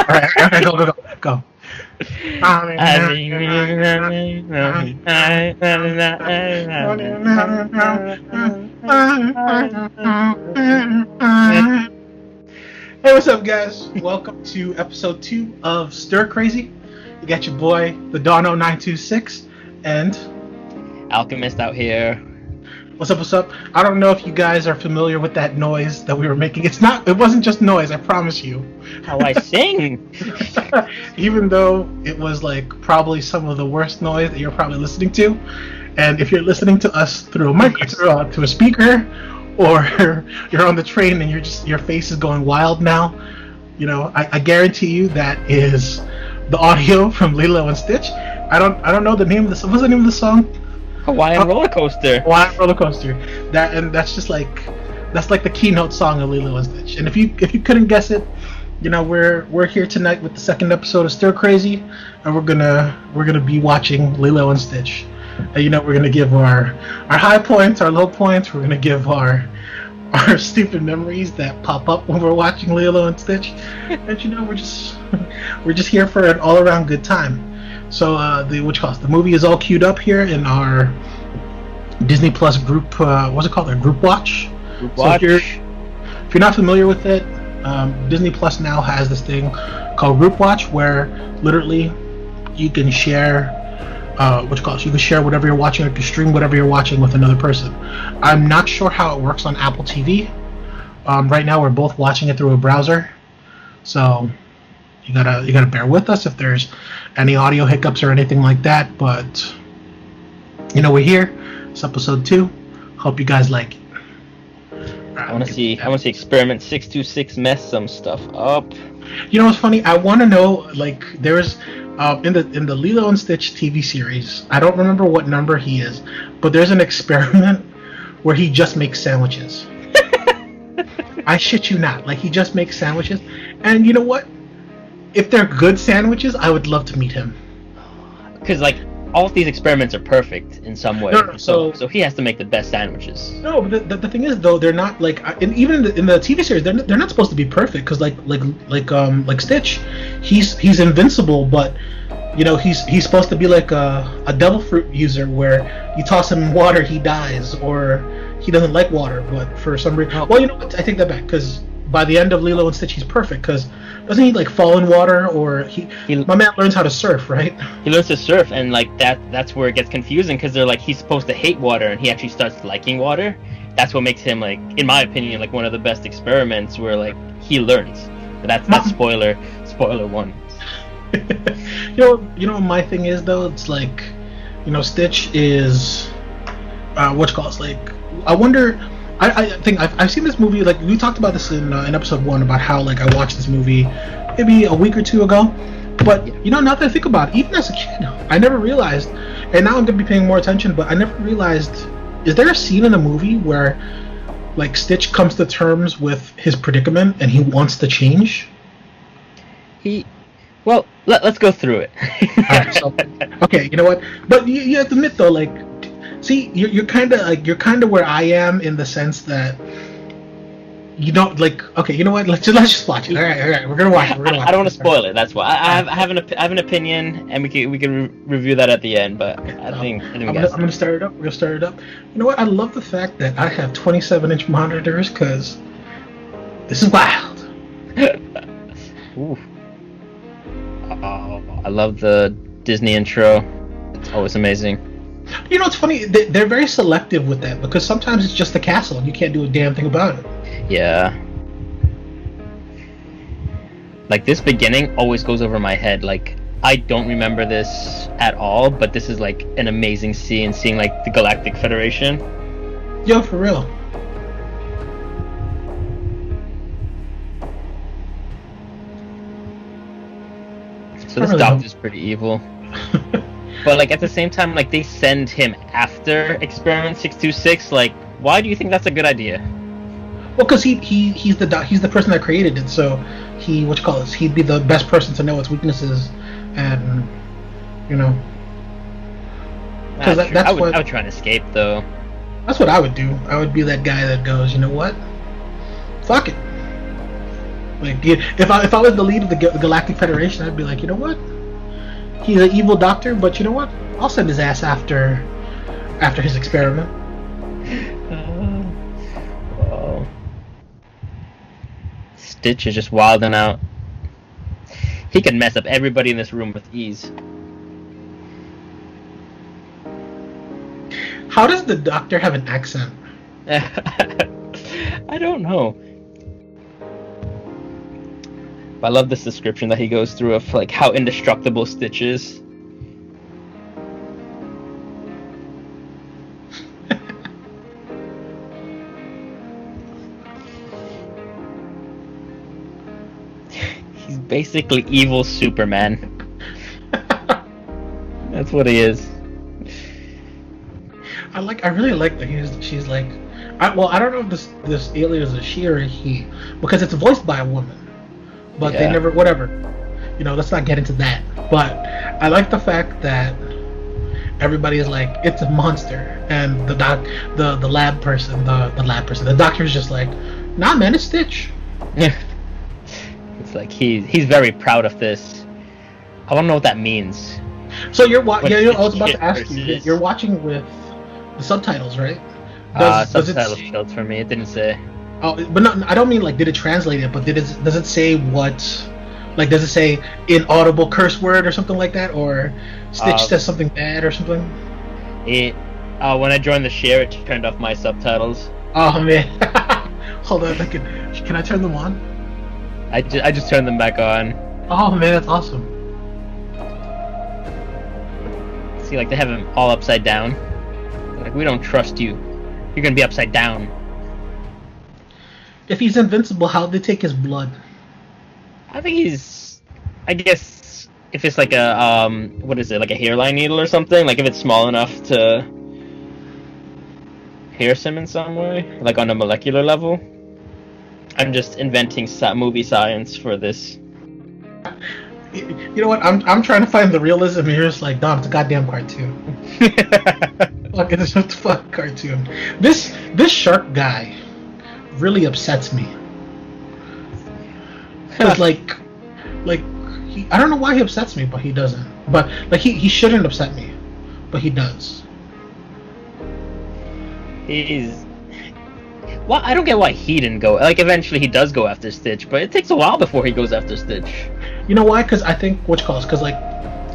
Alright, go. Hey, what's up, guys? Welcome to episode 2 of Kr8zy. You got your boy, the Dono926, and Alchemist out here. What's up? I don't know if you guys are familiar with that noise that we were making. It wasn't just noise, I promise you. How I sing! Even though it was like probably some of the worst noise that you're probably listening to. And if you're listening to us through to a speaker, or you're on the train and your face is going wild now, you know, I guarantee you that is the audio from Lilo and Stitch. I don't know the name of the. What's the name of the song? Hawaiian Roller Coaster. Hawaiian Roller Coaster. That's like the keynote song of Lilo and Stitch. And if you couldn't guess it, you know, we're here tonight with the second episode of Kr8zy, and we're gonna be watching Lilo and Stitch. And, you know, we're gonna give our high points, our low points. We're gonna give our stupid memories that pop up when we're watching Lilo and Stitch. And you know, we're just here for an all around good time. So the movie is all queued up here in our Disney Plus group. What's it called? Our group watch. So if you're not familiar with it, Disney Plus now has this thing called Group Watch, where literally you can share you can share whatever you're watching, or you can stream whatever you're watching with another person. I'm not sure how it works on Apple TV. Right now we're both watching it through a browser, so you gotta bear with us if there's any audio hiccups or anything like that. But you know, we're here. It's episode 2. Hope you guys like it. I want to see Experiment 626 mess some stuff up. You know what's funny? I want to know, like, there's in the Lilo and Stitch TV series, I don't remember what number he is, but there's an experiment where he just makes sandwiches. I shit you not. Like, he just makes sandwiches. And you know what? If they're good sandwiches, I would love to meet him. Because, like, all of these experiments are perfect in some way. No, so he has to make the best sandwiches. No, but the thing is, though, they're not like, and even in the TV series, they're not supposed to be perfect. Because like Stitch, he's invincible, but you know, he's supposed to be like a devil fruit user, where you toss him in water, he dies, or he doesn't like water. But for some reason, well, you know what? I take that back, because by the end of Lilo and Stitch, he's perfect. Because doesn't he like fall in water, or my man learns how to surf, right? He learns to surf, and like that's where it gets confusing, because they're like, he's supposed to hate water, and he actually starts liking water. That's what makes him, like, in my opinion, like one of the best experiments, where like he learns. That's spoiler 1. You know my thing is, though, it's like, you know, Stitch is like, I wonder. I think I've seen this movie, like we talked about this in episode 1, about how like I watched this movie maybe a week or 2 ago. But you know, now that I think about it, even as a kid, I never realized, and now I'm gonna be paying more attention, but I never realized, is there a scene in a movie where like Stitch comes to terms with his predicament and he wants to change? Well, let's go through it. Alright, so, okay, you know what? But you have to admit, though, like, see, you're kind of where I am, in the sense that you don't like. Okay, you know what? Let's just watch it. All right, we're gonna watch it. I don't want to spoil it. That's why I have an opinion, and we can review that at the end. But okay, I'm gonna start it up. We're gonna start it up. You know what? I love the fact that I have 27-inch monitors, because this is wild. Ooh. Oh, I love the Disney intro. It's always amazing. You know, it's funny. They're very selective with that, because sometimes it's just a castle and you can't do a damn thing about it. Yeah. Like, this beginning always goes over my head. Like, I don't remember this at all, but this is like an amazing scene, seeing like the Galactic Federation. Yo, for real. So this doctor's pretty evil. But like, at the same time, like, they send him after Experiment 626. Like, why do you think that's a good idea? Well, because he's the person that created it, so he'd be the best person to know its weaknesses, and you know. I would try and escape, though. That's what I would do. I would be that guy that goes, you know what? Fuck it. Like, if I was the lead of the Galactic Federation, I'd be like, you know what? He's an evil doctor, but you know what? I'll send his ass after his experiment. Oh. Stitch is just wilding out. He can mess up everybody in this room with ease. How does the doctor have an accent? I don't know. But I love this description that he goes through of like how indestructible Stitch is. He's basically evil Superman. That's what he is. I really like that she's like, I don't know if this alien is a she or a he, because it's voiced by a woman, but they never, whatever, let's not get into that. But I like the fact that everybody is like, it's a monster, and the doctor is just like, nah man, it's Stitch. Yeah. It's like he's very proud of this. I don't know what that means. So I was about to ask you. You're watching with the subtitles, right? Subtitles showed for me. It didn't say. Oh, but no, I don't mean like did it translate it, but does it say what? Like, does it say inaudible curse word or something like that, or Stitch says something bad or something? When I joined the share, it turned off my subtitles. Oh man, hold on, can I turn them on? I just turned them back on. Oh man, that's awesome. See, like they have him all upside down. Like, we don't trust you. You're gonna be upside down. If he's invincible, how'd they take his blood? I think I guess if it's like a what is it, like a hairline needle or something? Like if it's small enough to pierce him in some way, like on a molecular level. I'm just inventing movie science for this. You know what? I'm trying to find the realism, and you're just like, Dom, it's a goddamn cartoon. Fuck, it's a fucking cartoon. This shark guy really upsets me. Cause like I don't know why he upsets me, but he doesn't. But like he shouldn't upset me, but he does. Well, I don't get why he didn't go. Like, eventually he does go after Stitch, but it takes a while before he goes after Stitch. You know why? Because I think because like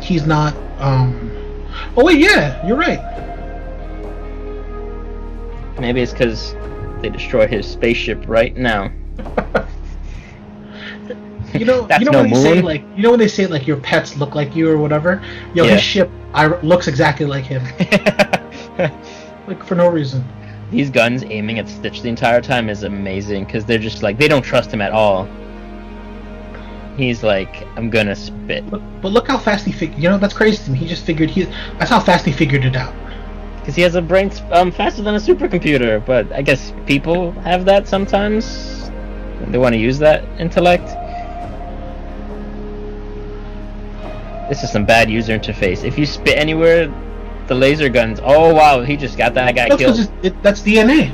he's not. Oh wait, yeah, you're right. Maybe it's because they destroy his spaceship right now. You know when they say like, when they say like your pets look like you or whatever. His ship looks exactly like him. Like for no reason. These guns aiming at Stitch the entire time is amazing, because they're just like, they don't trust him at all. He's like, I'm gonna spit. But look how fast he figured. That's crazy to me. He just figured that's how fast he figured it out. Because he has a brain faster than a supercomputer. But I guess people have that sometimes. They want to use that intellect. This is some bad user interface. If you spit anywhere, the laser guns. Oh wow, he just got that guy killed. That's DNA.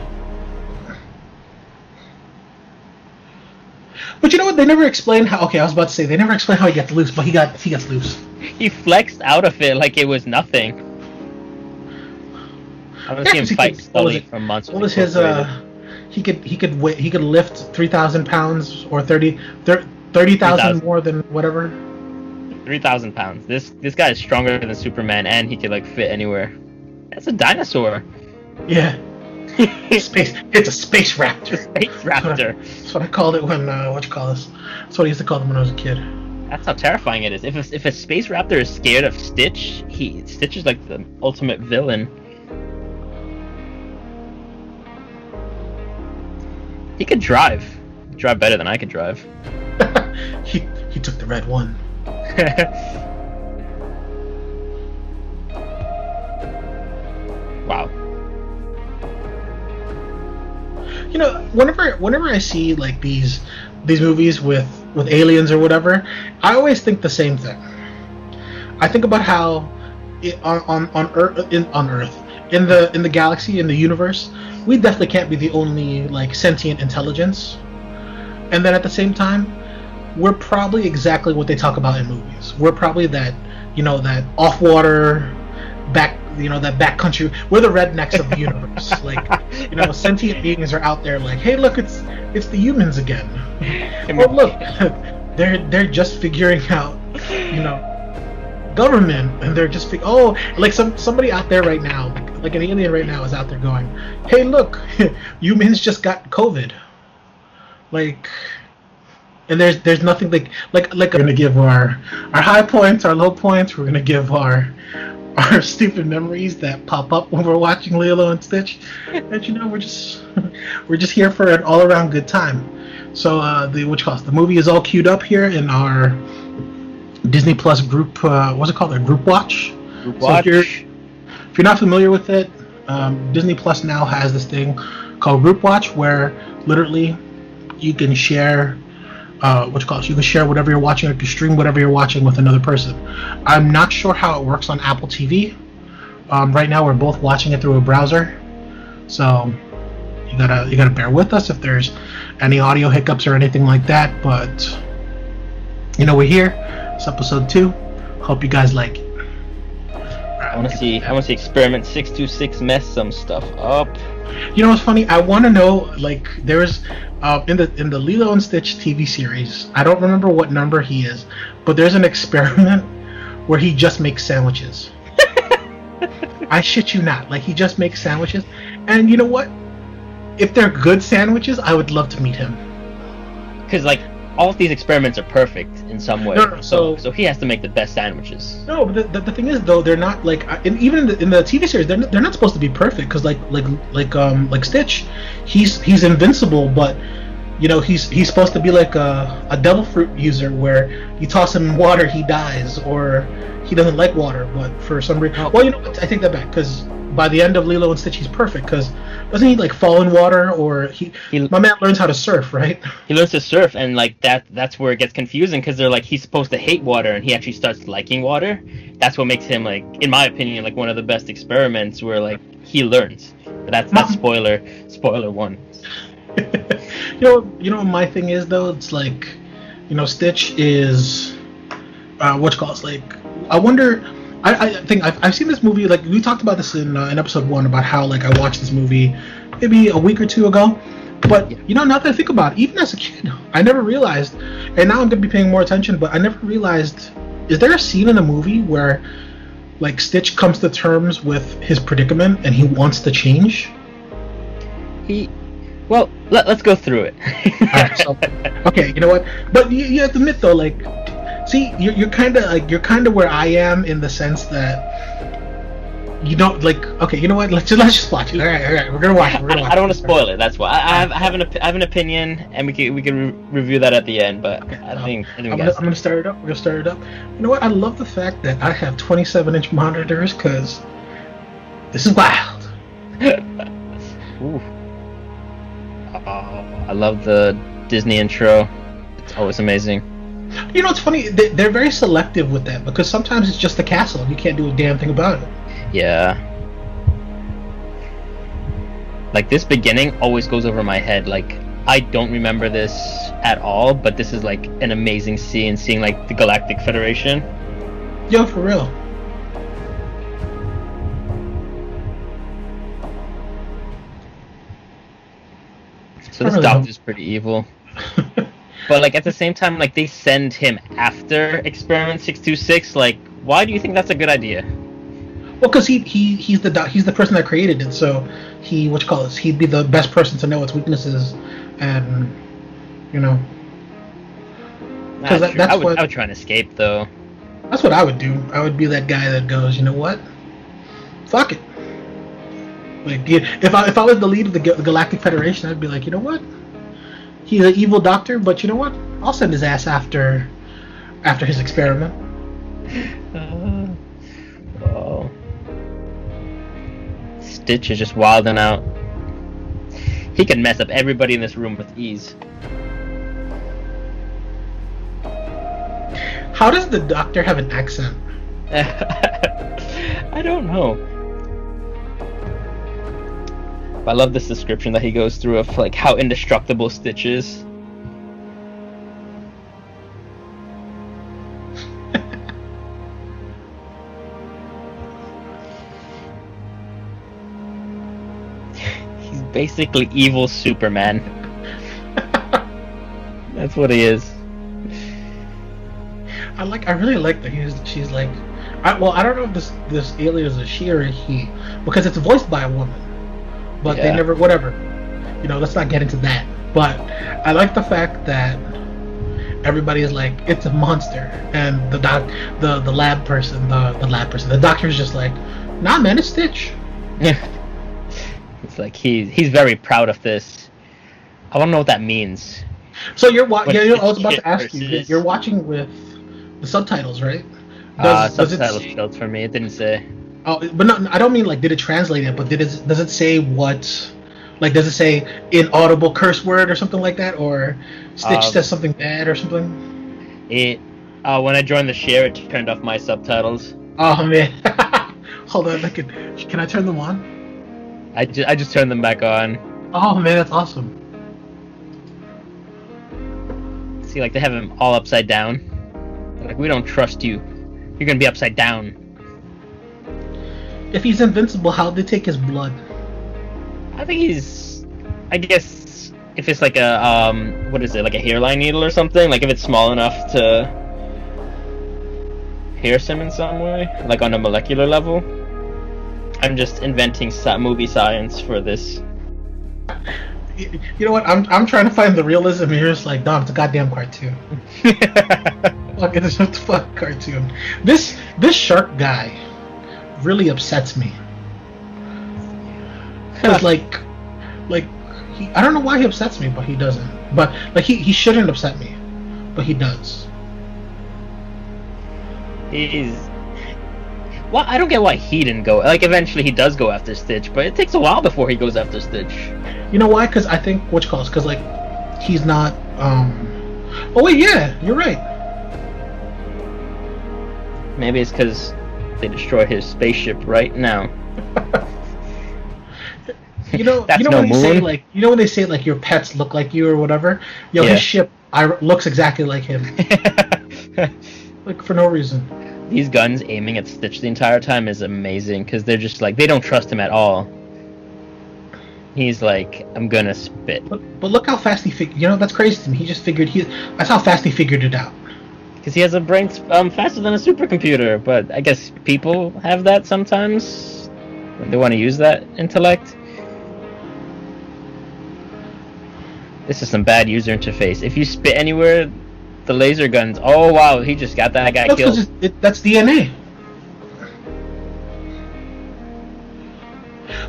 But you know what? They never explained how. Okay, I was about to say they never explained how he gets loose, but he gets loose. He flexed out of it like it was nothing. I want to see him fight slowly for months. What was his? He could lift 3,000 pounds or 30,000 more than whatever. 3,000 pounds. This guy is stronger than Superman, and he could like fit anywhere. That's a dinosaur. Yeah. It's a space raptor. Space raptor. That's what I called it when That's what I used to call them when I was a kid. That's how terrifying it is. If a space raptor is scared of Stitch, Stitch is like the ultimate villain. He could drive better than I could drive. he took the red one. Wow. Whenever I see like these movies with aliens or whatever, I always think the same thing. I think about how on Earth in the galaxy, in the universe, we definitely can't be the only like sentient intelligence. and then at the same time, we're probably exactly what they talk about in movies. We're probably that, that off-water, that backcountry. We're the rednecks of the universe. Sentient beings are out there like, hey, look, it's the humans again. Oh, look, they're just figuring out, government, and they're just somebody out there right now, like an alien right now, is out there going, hey, look, humans just got COVID. And there's nothing like we're gonna give our high points, our low points. We're gonna give our stupid memories that pop up when we're watching Lilo and Stitch, and we're just here for an all around good time. So the movie is all queued up here in our Disney Plus group. What's it called? A group watch. So if you're not familiar with it, Disney Plus now has this thing called group watch, where literally you can share. You can share whatever you're watching, or you can stream whatever you're watching with another person. I'm not sure how it works on Apple TV. Right now, we're both watching it through a browser, so you gotta bear with us if there's any audio hiccups or anything like that. But we're here. It's episode 2. Hope you guys like it. I want to see Experiment 626 mess some stuff up. You know what's funny? I want to know, there's in the Lilo and Stitch TV series. I don't remember what number he is, but there's an experiment where he just makes sandwiches. I shit you not. He just makes sandwiches, and you know what? If they're good sandwiches, I would love to meet him. Because all of these experiments are perfect in some way. No, so he has to make the best sandwiches. No, but the thing is, though, they're not even in the TV series, they're not supposed to be perfect, because like Stitch, he's invincible, but he's supposed to be like a devil fruit user, where you toss him in water, he dies, or he doesn't like water, but for some reason, well, I take that back, because by the end of Lilo and Stitch, he's perfect, because doesn't he fall in water, or my man learns how to surf, right? He learns to surf, and that's where it gets confusing, because they're he's supposed to hate water, and he actually starts liking water. That's what makes him, in my opinion, one of the best experiments, where he learns. But that's spoiler 1. My thing is, though, it's Stitch is I wonder. I think I've seen this movie, we talked about this in episode 1, about how I watched this movie maybe a week or 2 ago, but now that I think about it, even as a kid, I never realized, and now I'm gonna be paying more attention, but I never realized, is there a scene in the movie where Stitch comes to terms with his predicament and he wants to change? Well, let's go through it. Alright, so, okay, you know what, but you have to admit, though, see, you're kind of where I am, in the sense that you don't okay, you know what? Let's just watch it. All right, we're gonna watch it. I don't want to spoil it. That's why I have an opinion, and we can review that at the end. But okay, I think I'm gonna start it up. We're gonna start it up. You know what? I love the fact that I have 27-inch monitors, because this is wild. Ooh. I love the Disney intro. It's always amazing. It's funny, they're very selective with that, because sometimes it's just a castle and you can't do a damn thing about it. Yeah. This beginning always goes over my head. I don't remember this at all, but this is an amazing scene, seeing the Galactic Federation. Yo, for real. So this doctor's pretty evil. But at the same time, they send him after Experiment 626. Why do you think that's a good idea? Well, because he's the person that created it, so he'd be the best person to know its weaknesses, and Because I would try and escape, though. That's what I would do. I would be that guy that goes, you know what? Fuck it. If I was the lead of the Galactic Federation, I'd be like, you know what? He's an evil doctor, but you know what? I'll send his ass after his experiment. Oh. Stitch is just wilding out. He can mess up everybody in this room with ease. How does the doctor have an accent? I don't know. I love this description that he goes through of how indestructible Stitch is. basically evil Superman. That's what he is. I really like that she's like, I don't know if this alien is a she or a he, because it's voiced by a woman, but they never, whatever. Let's not get into that. But I like the fact that everybody is like, it's a monster, and the lab person, the doctor is just like, nah, man, it's Stitch. It's like he's very proud of this. I don't know what that means. So I was about to ask you. You're watching with the subtitles, right? Subtitles showed for me. It didn't say. Oh, but no, I don't mean like did it translate it, but does it say what? Like, does it say inaudible curse word or something like that, or Stitch says something bad or something? When I joined the share, it turned off my subtitles. Oh man, hold on, can I turn them on? I just turned them back on. Oh man, that's awesome. See, like they have him all upside down. They're like, we don't trust you. You're gonna be upside down. If he's invincible, how'd they take his blood? I think I guess if it's like a what is it, like a hairline needle or something? Like if it's small enough to pierce him in some way, like on a molecular level. I'm just inventing movie science for this. You know what? I'm trying to find the realism here. It's like, Dom, it's a goddamn cartoon. Fuck, it's a fucking cartoon. This shark guy really upsets me. Cause I don't know why he upsets me, but he doesn't. But like he shouldn't upset me, but he does. Well, I don't get why he didn't go. Like, eventually he does go after Stitch, but it takes a while before he goes after Stitch. You know why? Because I think because like he's not. Oh wait, yeah, you're right. Maybe it's because they destroy his spaceship right now. You know when they say like your pets look like you or whatever. His ship looks exactly like him. Like for no reason. These guns aiming at Stitch the entire time is amazing because they're just like, they don't trust him at all. He's like, I'm gonna spit. But look how fast he figured. That's crazy to me. He just figured that's how fast he figured it out. Because he has a brain faster than a supercomputer. But I guess people have that sometimes when they want to use that intellect. This is some bad user interface. If you spit anywhere, the laser guns. Oh wow, he just got that guy killed. That's DNA.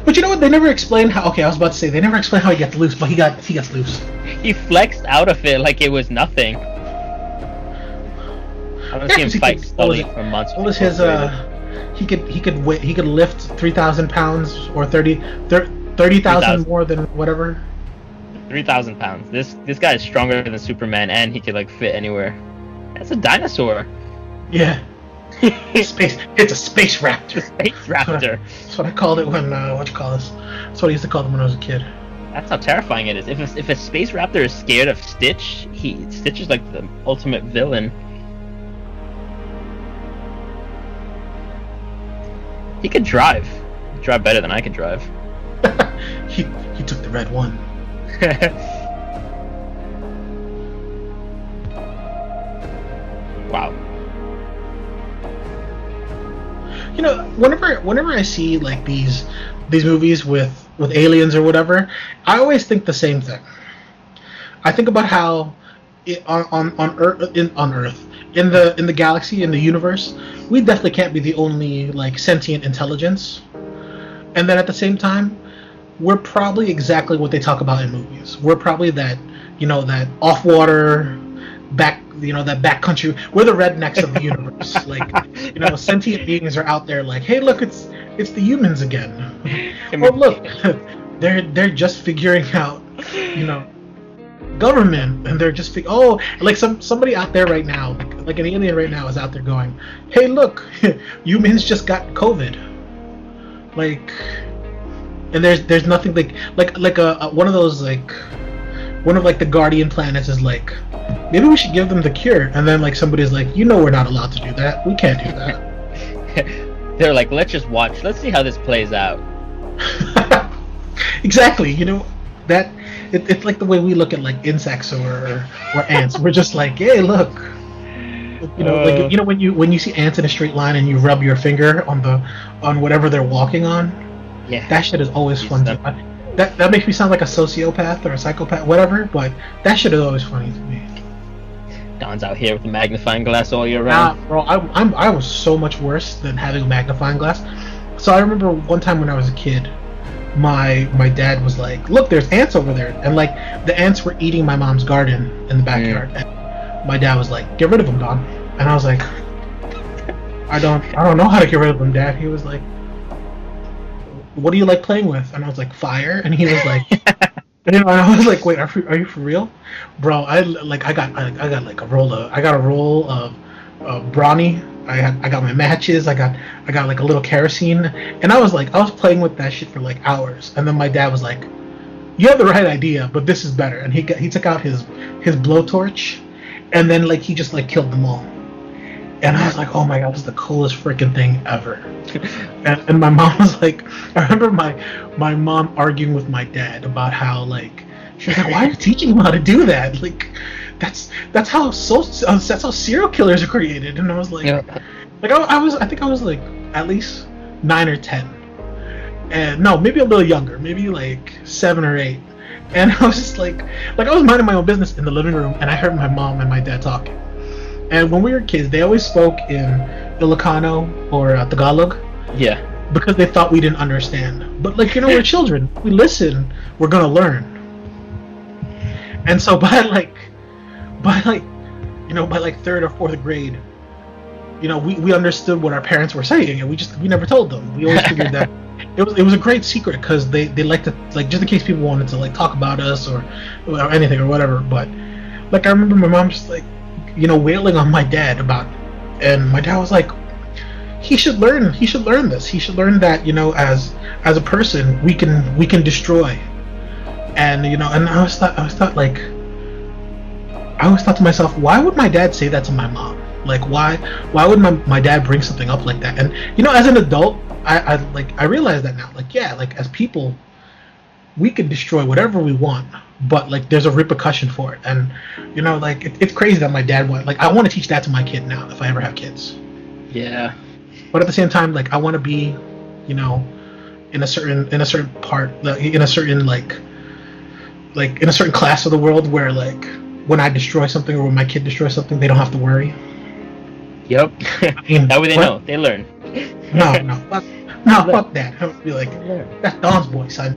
But you know what? They never explained how. Okay, I was about to say they never explained how he gets loose, but he gets loose. He flexed out of it like it was nothing. I don't see him fight slowly for months. What was his? He could lift 3,000 pounds or 30,000 more than whatever. 3,000 pounds. This guy is stronger than Superman, and he could like fit anywhere. That's a dinosaur. Yeah. It's a space raptor. Space raptor. That's what I called it when That's what I used to call them when I was a kid. That's how terrifying it is. If a space raptor is scared of Stitch, Stitch is like the ultimate villain. He could drive. He'd drive better than I could drive. He took the red one. Wow. Whenever I see like these movies with aliens or whatever, I always think the same thing. I think about how on Earth in the galaxy, in the universe, we definitely can't be the only like sentient intelligence. And then at the same time, we're probably exactly what they talk about in movies. We're probably that off-water, that backcountry. We're the rednecks of the universe. Like, sentient beings are out there like, hey, look, it's the humans again. Oh, look, they're just figuring out, government, and they're just like somebody out there right now, like an alien right now is out there going, hey, look, humans just got COVID. Like. And there's nothing like one of those like one of like the Guardian planets is like, maybe we should give them the cure, and then like somebody's like, we're not allowed to do that. We can't do that. They're like, let's just watch. Let's see how this plays out. Exactly. That it's like the way we look at like insects or ants. We're just like, hey, look. Like when you see ants in a straight line and you rub your finger on whatever they're walking on. Yeah. That shit is always fun. That makes me sound like a sociopath or a psychopath, whatever. But that shit is always funny to me. Don's out here with the magnifying glass all year round. Bro, I was so much worse than having a magnifying glass. So I remember one time when I was a kid, my dad was like, "Look, there's ants over there," and like the ants were eating my mom's garden in the backyard. And my dad was like, "Get rid of them, Don," and I was like, I don't know how to get rid of them, Dad." He was like, "What do you like playing with?" And I was like, "Fire," and he was like. And I was like, "Wait, are you for real, bro?" I got like a roll of brawny. I got my matches. I got like a little kerosene, and I was playing with that shit for like hours. And then my dad was like, "You have the right idea, but this is better." And he took out his blowtorch, and then like he just like killed them all. And I was like, "Oh my god, this is the coolest freaking thing ever." And my mom was like, I remember my mom arguing with my dad about how like she was like, "Why are you teaching him how to do that? Like, that's how serial killers are created." And I was like, I think I was like at least 9 or 10, and no, maybe a little younger, maybe like 7 or 8. And I was just like I was minding my own business in the living room, and I heard my mom and my dad talking. And when we were kids, they always spoke in Ilocano or Tagalog. Yeah. Because they thought we didn't understand. But like, we're children. We listen, we're gonna learn. And so by third or fourth grade, we understood what our parents were saying, and we never told them. We always figured that it was a great secret because they like to, like, just in case people wanted to like talk about us or anything or whatever. But like I remember my mom just like wailing on my dad about it. And my dad was like, he should learn this. He should learn that as a person we can destroy. And and I always thought to myself, why would my dad say that to my mom? Like, why would my dad bring something up like that? And as an adult, I realize that now. Like, yeah, like as people, we can destroy whatever we want, but like there's a repercussion for it. And it's crazy that my dad I want to teach that to my kid now if I ever have kids. Yeah. But at the same time, like I want to be, in a certain part, in a certain in a certain class of the world where like when I destroy something or when my kid destroys something, they don't have to worry. Yep. That way they know. They learn. Fuck that. I would be like, that's Don's boy, son.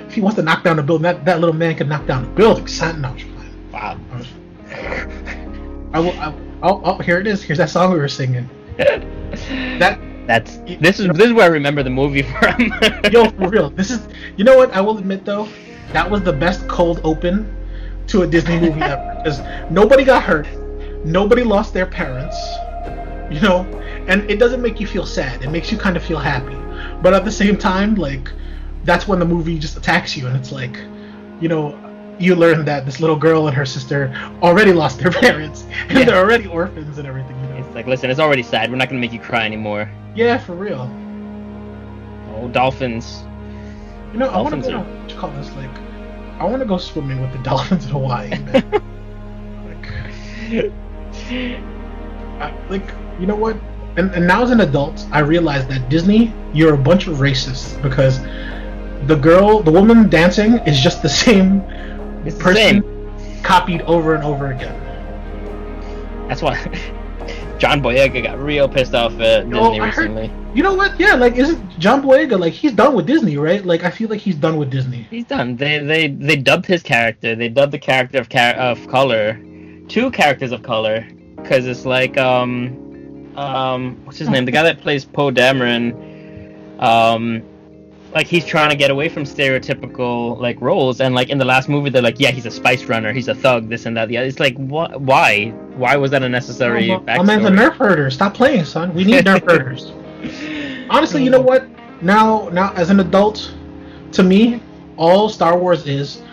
If he wants to knock down the building, that little man can knock down the building, son. No, wow. I'll here it is. Here's that song we were singing. This is where I remember the movie from. Yo, for real. This is, you know what? I will admit though, that was the best cold open to a Disney movie ever. Because nobody got hurt, nobody lost their parents, and it doesn't make you feel sad. It makes you kind of feel happy. But at the same time, like, that's when the movie just attacks you, and it's like, you learn that this little girl and her sister already lost their parents, and they're already orphans and everything. It's like, listen, it's already sad. We're not gonna make you cry anymore. Yeah, for real. Oh, dolphins. I want to go. What you call this? Like, I want to go swimming with the dolphins in Hawaii, man. You know what? And now as an adult, I realize that Disney, you're a bunch of racists because the woman dancing is just the same person copied over and over again. That's why John Boyega got real pissed off at Disney recently. You know what? Yeah, like, isn't John Boyega, like, he's done with Disney, right? Like, I feel like he's done with Disney. He's done. They dubbed his character. They dubbed the character of color, 2 characters of color, because it's like what's his name? The guy that plays Poe Dameron. Like, he's trying to get away from stereotypical like roles, and like in the last movie they're like, yeah, he's a spice runner, he's a thug, this and that. Yeah, it's like, what? Why was that unnecessary? My man's a nerf herder. Stop playing, son. We need nerf herders. Honestly, you know what? Now as an adult, to me, all Star Wars is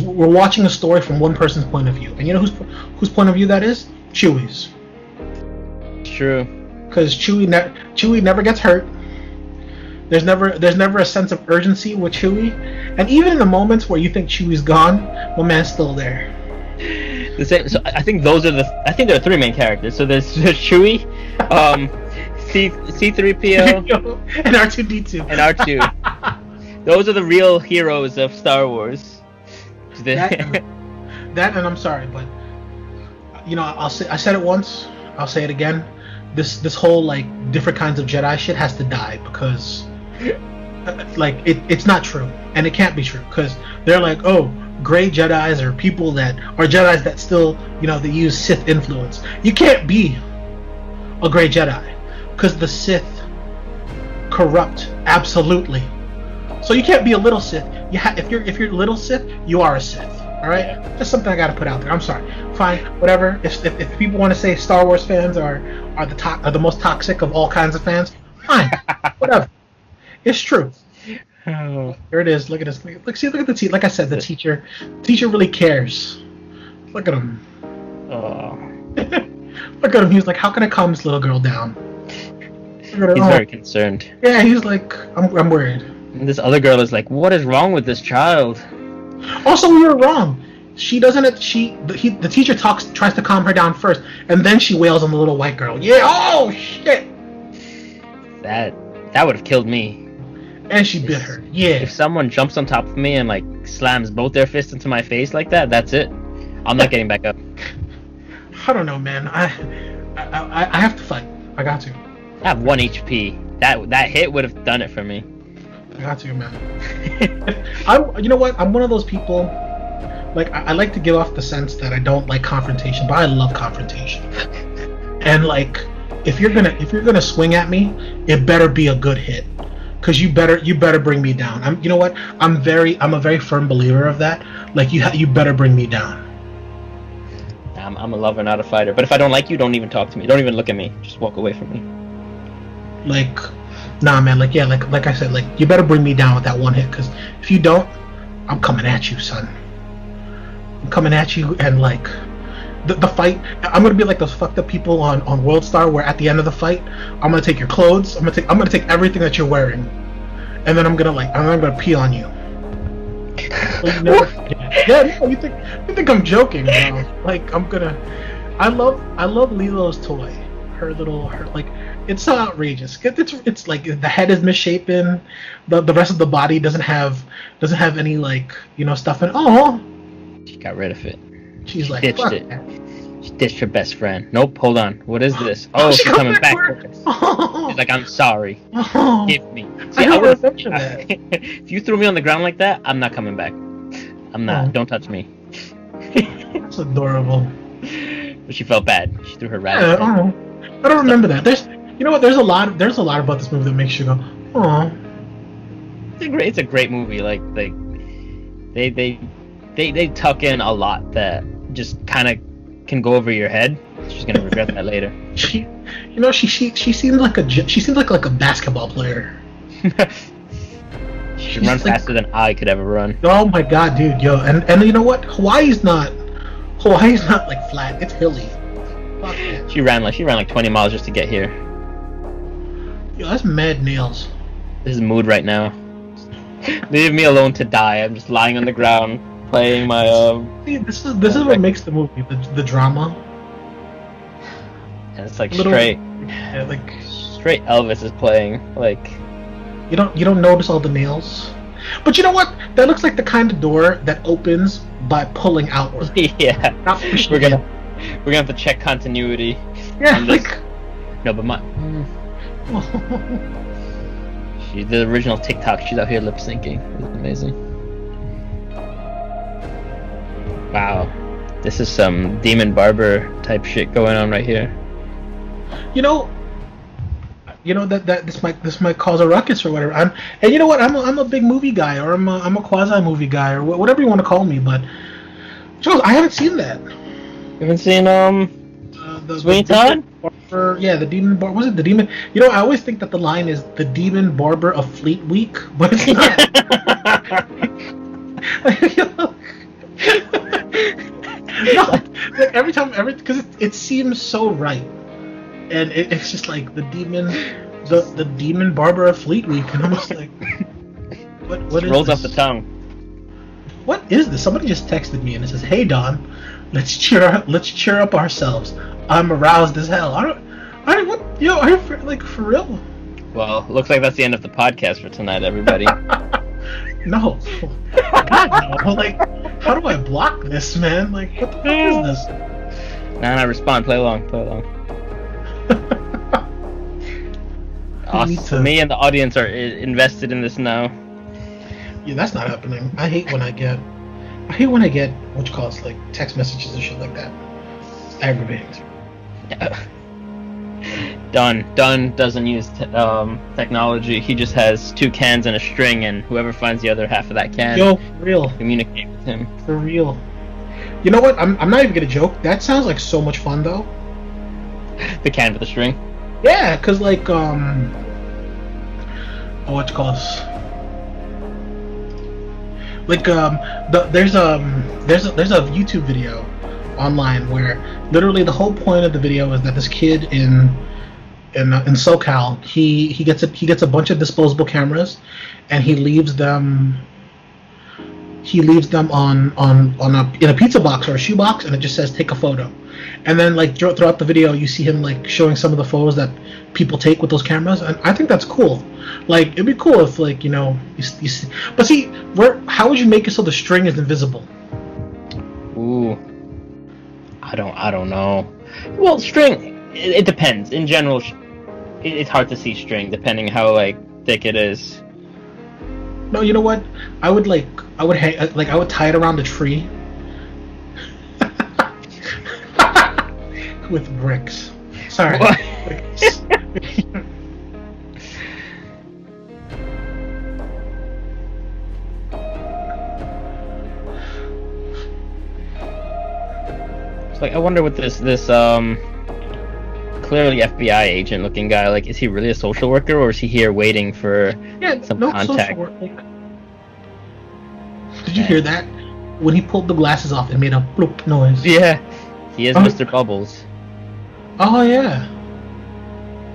we're watching a story from one person's point of view, and you know whose point of view that is? Chewie's. True. Because Chewie never gets hurt. there's never a sense of urgency with Chewie, and even in the moments where you think Chewie's gone, my man's still there. The same. So I think I think there are three main characters. So there's Chewie, C3PO, and R2D2 and R2. Those are the real heroes of Star Wars. That and I'm sorry, but I said it once, I'll say it again. This whole like different kinds of Jedi shit has to die because like it's not true and it can't be true because they're like, oh, gray Jedis are people that are Jedis that still they use Sith influence. You can't be a gray Jedi because the Sith corrupt absolutely. So you can't be a little Sith. If you're a little Sith, you are a Sith. All right, that's something I gotta put out there. I'm sorry. Fine, whatever. If people want to say Star Wars fans are the most toxic of all kinds of fans, fine, whatever. It's true. Oh. Here it is. Look at this. Look at the teacher. Like I said, the teacher really cares. Look at him. Oh. Look at him. He's like, how can I calm this little girl down? He's very concerned. Yeah, he's like, I'm worried. And this other girl is like, what is wrong with this child? Also, we were wrong. She doesn't. The teacher tries to calm her down first, and then she wails on the little white girl. Yeah. Oh shit. That would have killed me. And she bit her. Yeah. If someone jumps on top of me and like slams both their fists into my face like that, that's it. I'm not getting back up. I don't know, man. I have to fight. I got to. I have 1 HP. That hit would have done it for me. I got to, man. You know what? I'm one of those people. Like I like to give off the sense that I don't like confrontation, but I love confrontation. And like, if you're gonna swing at me, it better be a good hit, cause you better bring me down. You know what? I'm a very firm believer of that. Like you better bring me down. I'm a lover, not a fighter. But if I don't like you, don't even talk to me. Don't even look at me. Just walk away from me. Like, nah, man. Like, yeah, like I said, like you better bring me down with that one hit, cause if you don't, I'm coming at you, son. I'm coming at you, and like the fight, I'm gonna be like those fucked up people on World Star, where at the end of the fight, I'm gonna take your clothes, I'm gonna take everything that you're wearing, and then I'm gonna pee on you. Yeah, no, you think I'm joking? Bro. Like I love Lilo's toy. Her like, it's so outrageous. It's like the head is misshapen, the rest of the body doesn't have any like stuff in. Oh. She got rid of it. She's like, ditched fuck it. that. She ditched her best friend. Nope, hold on. What is this? Oh, she's coming back. Oh. She's like, I'm sorry. Oh. Give me. See, I would have that. If you threw me on the ground like that, I'm not coming back. I'm not. Oh. Don't touch me. That's adorable. But she felt bad. She threw her rat. Yeah, I don't remember that. There's a lot about this movie that makes you go, oh. It's a great movie. Like they tuck in a lot that just kind of can go over your head. She's gonna regret that later. She seems like a basketball player. She can run faster than I could ever run. Oh my god, dude, yo, and you know what? Hawaii's not like flat. It's hilly. Fuck that. She ran like 20 miles just to get here. Yo, that's mad nails. This is mood right now. Leave me alone to die. I'm just lying on the ground playing my See, this is what makes the movie the drama. And it's like straight Elvis is playing. Like you don't notice all the nails. But you know what? That looks like the kind of door that opens by pulling outward. Yeah. Not pushing We're gonna have to check continuity. Yeah, like no, but she's the original TikTok. She's out here lip syncing. It's amazing. Wow, this is some Demon Barber type shit going on right here. You know that this might cause a ruckus or whatever. And you know what? I'm a big movie guy, or I'm a quasi movie guy, or whatever you want to call me. But Joe, I haven't seen that. You haven't seen the Sweeney Todd? Yeah, the Demon Barber. Was it the Demon? You know, I always think that the line is the Demon Barber of Fleet Week, but it's not. No, like every time, because it seems so right, and it's just like the demon the demon barber of Fleet Week, and I'm just like, what is rolls this? off the tongue. What is this? Somebody just texted me and it says, "Hey Don, let's cheer up ourselves. I'm aroused as hell." What? Yo, are you for real? Well, looks like that's the end of the podcast for tonight, everybody. No. God, no. Like, how do I block this, man? Like, what the fuck is this? Nah, respond. Play along. Awesome. Me and the audience are invested in this now. Yeah, that's not happening. I hate when I get what you call it, like text messages and shit like that. It's aggravating. Yeah. Don doesn't use technology. He just has 2 cans and a string, and whoever finds the other half of that can, yo, for real, communicate with him. For real. You know what? I'm not even gonna joke. That sounds like so much fun, though. The can with the string. Yeah, cause like what you call this? Like there's a YouTube video online where literally the whole point of the video is that this kid in SoCal he gets a bunch of disposable cameras and he leaves them on in a pizza box or a shoe box, and it just says take a photo. And then like throughout the video you see him like showing some of the photos that people take with those cameras, and I think that's cool. Like, it'd be cool if, like, you see, but see, how would you make it so the string is invisible? Ooh, I don't know. Well, string, it depends. In general, it's hard to see string depending how like thick it is. No, you know what? I would tie it around the tree with bricks. Sorry. Like, I wonder what this clearly FBI agent looking guy, like, is he really a social worker, or is he here waiting for some contact? Did you hear that? When he pulled the glasses off, it made a bloop noise. Yeah, he is Mr. Bubbles. Oh yeah.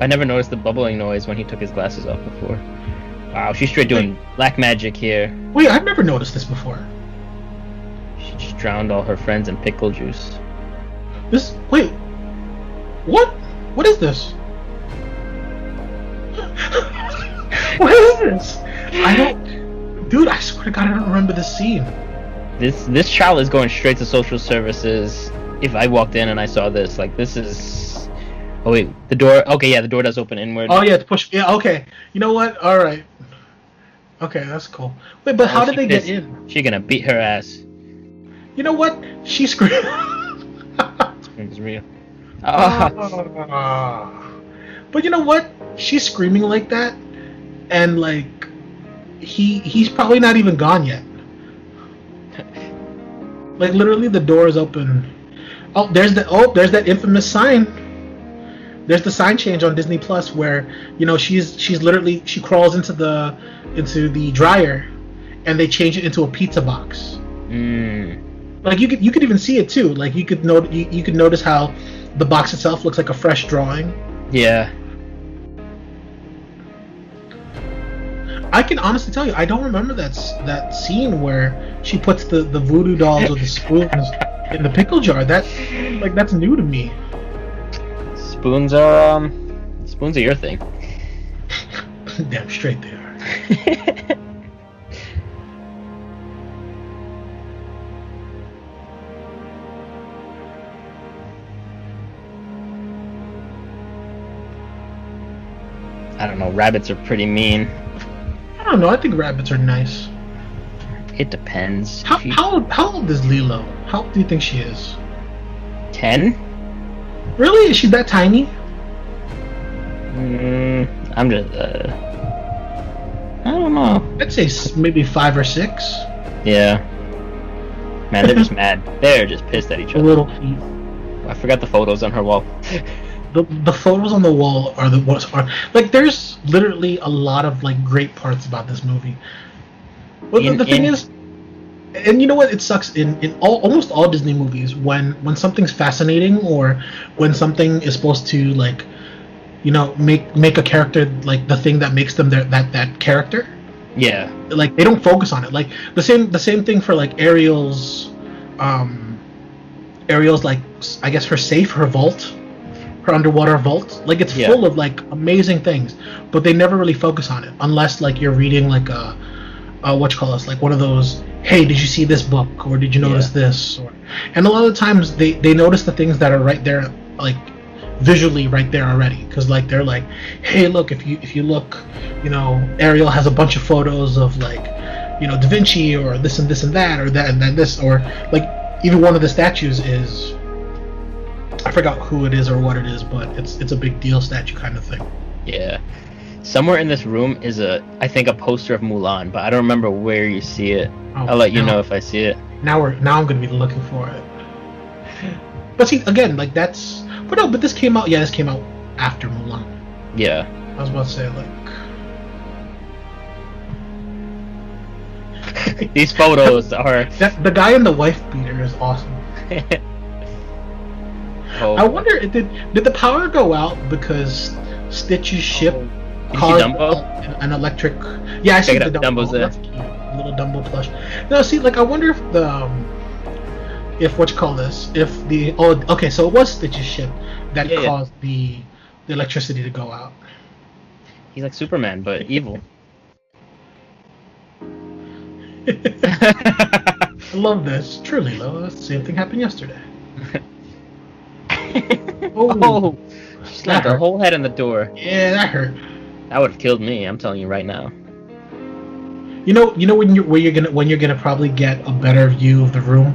I never noticed the bubbling noise when he took his glasses off before. Wow, she's straight doing black magic here. Wait, I've never noticed this before. She just drowned all her friends in pickle juice. Wait, what? What is this? What is this? Dude, I swear to God, I don't remember this scene. This child is going straight to social services. If I walked in and I saw this, like, this is... Oh wait, the door... Okay, yeah, the door does open inward. Oh yeah, it's push... Yeah, okay. You know what? Alright. Okay, that's cool. Wait, but how did they get in? She gonna beat her ass. You know what? She screamed... It's real. But you know what? She's screaming like that, and like he's probably not even gone yet. Like, literally, the door is open. There's that infamous sign. There's the sign change on Disney Plus where she's literally, she crawls into the dryer, and they change it into a pizza box. Like, you could even see it too. Like, you could notice how the box itself looks like a fresh drawing. Yeah. I can honestly tell you, I don't remember that scene where she puts the voodoo dolls or the spoons in the pickle jar. That's new to me. Spoons are your thing. Damn straight they are. I don't know, rabbits are pretty mean. I don't know, I think rabbits are nice. It depends. How old is Lilo? How old do you think she is? 10? Really? Is she that tiny? I'm just, I don't know. I'd say maybe 5 or 6. Yeah. Man, they're just mad. They're just pissed at each other. Little feet. I forgot the photos on her wall. The photos on the wall are like, there's literally a lot of like great parts about this movie. Well, the thing is, and you know what, it sucks in almost all Disney movies when something's fascinating or when something is supposed to like make a character like the thing that makes them that character. Yeah. Like they don't focus on it. Like the same thing for like Ariel's like, I guess, her vault, her underwater vault. Like it's full of like amazing things, but they never really focus on it unless like you're reading like what you call this, like one of those, hey, did you see this book, or did you notice this, and a lot of the times they notice the things that are right there, like visually right there already, because like they're like, hey, look, if you look, Ariel has a bunch of photos of like, Da Vinci, or this and this and that, or that and then this, or like even one of the statues is, I forgot who it is or what it is, but it's a big deal statue kind of thing. Yeah. Somewhere in this room is I think a poster of Mulan, but I don't remember where you see it. I'll let you know if I see it. Now I'm gonna be looking for it. But see, again, like that's, but this came out. Yeah, this came out after Mulan. Yeah. I was about to say like these photos are. The guy in the wife beater is awesome. I wonder, did the power go out because Stitch's ship caused an electric? Yeah, I see the Dumbo's there. That's cute. Little Dumbo plush. No, see, like I wonder if so it was Stitch's ship that caused the electricity to go out. He's like Superman, but evil. I love this. Truly, Lilo. The same thing happened yesterday. Oh, she slammed her whole head in the door. Yeah, that hurt. That would have killed me. I'm telling you right now. You know when you're gonna probably get a better view of the room,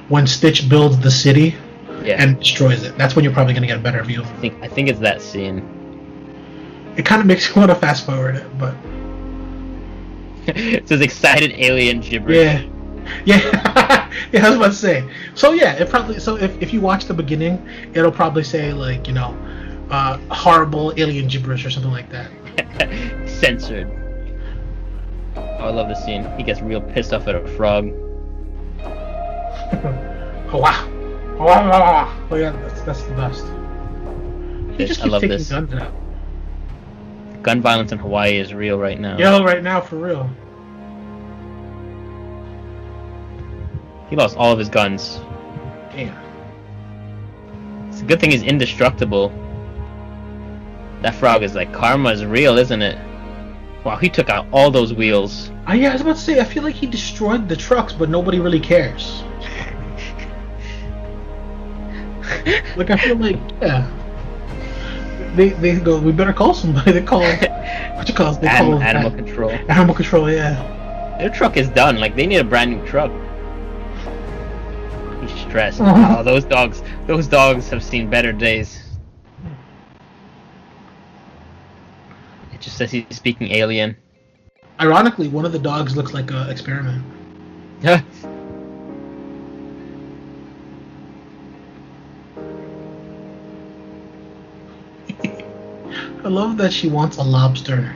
when Stitch builds the city and destroys it. That's when you're probably gonna get a better view. I think it's that scene. It kind of makes you want to fast forward it, but it's this excited alien gibberish. Yeah. Yeah, I was about to say. So yeah, if you watch the beginning, it'll probably say like, horrible alien gibberish or something like that. Censored. Oh, I love this scene. He gets real pissed off at a frog. Oh wow. Oh yeah, that's the best. He just keeps taking guns out. Gun violence in Hawaii is real right now. Yeah, right now, for real. He lost all of his guns. Damn. It's a good thing he's indestructible. That frog is like, karma is real, isn't it? Wow, he took out all those wheels. Yeah, I was about to say, I feel like he destroyed the trucks, but nobody really cares. Like, I feel like, They go, we better call somebody. They call, what you call it? Animal control. Animal control, yeah. Their truck is done. Like, they need a brand new truck. He's stressed. Oh, those dogs have seen better days. It just says he's speaking alien. Ironically, one of the dogs looks like an experiment. Yeah. I love that she wants a lobster.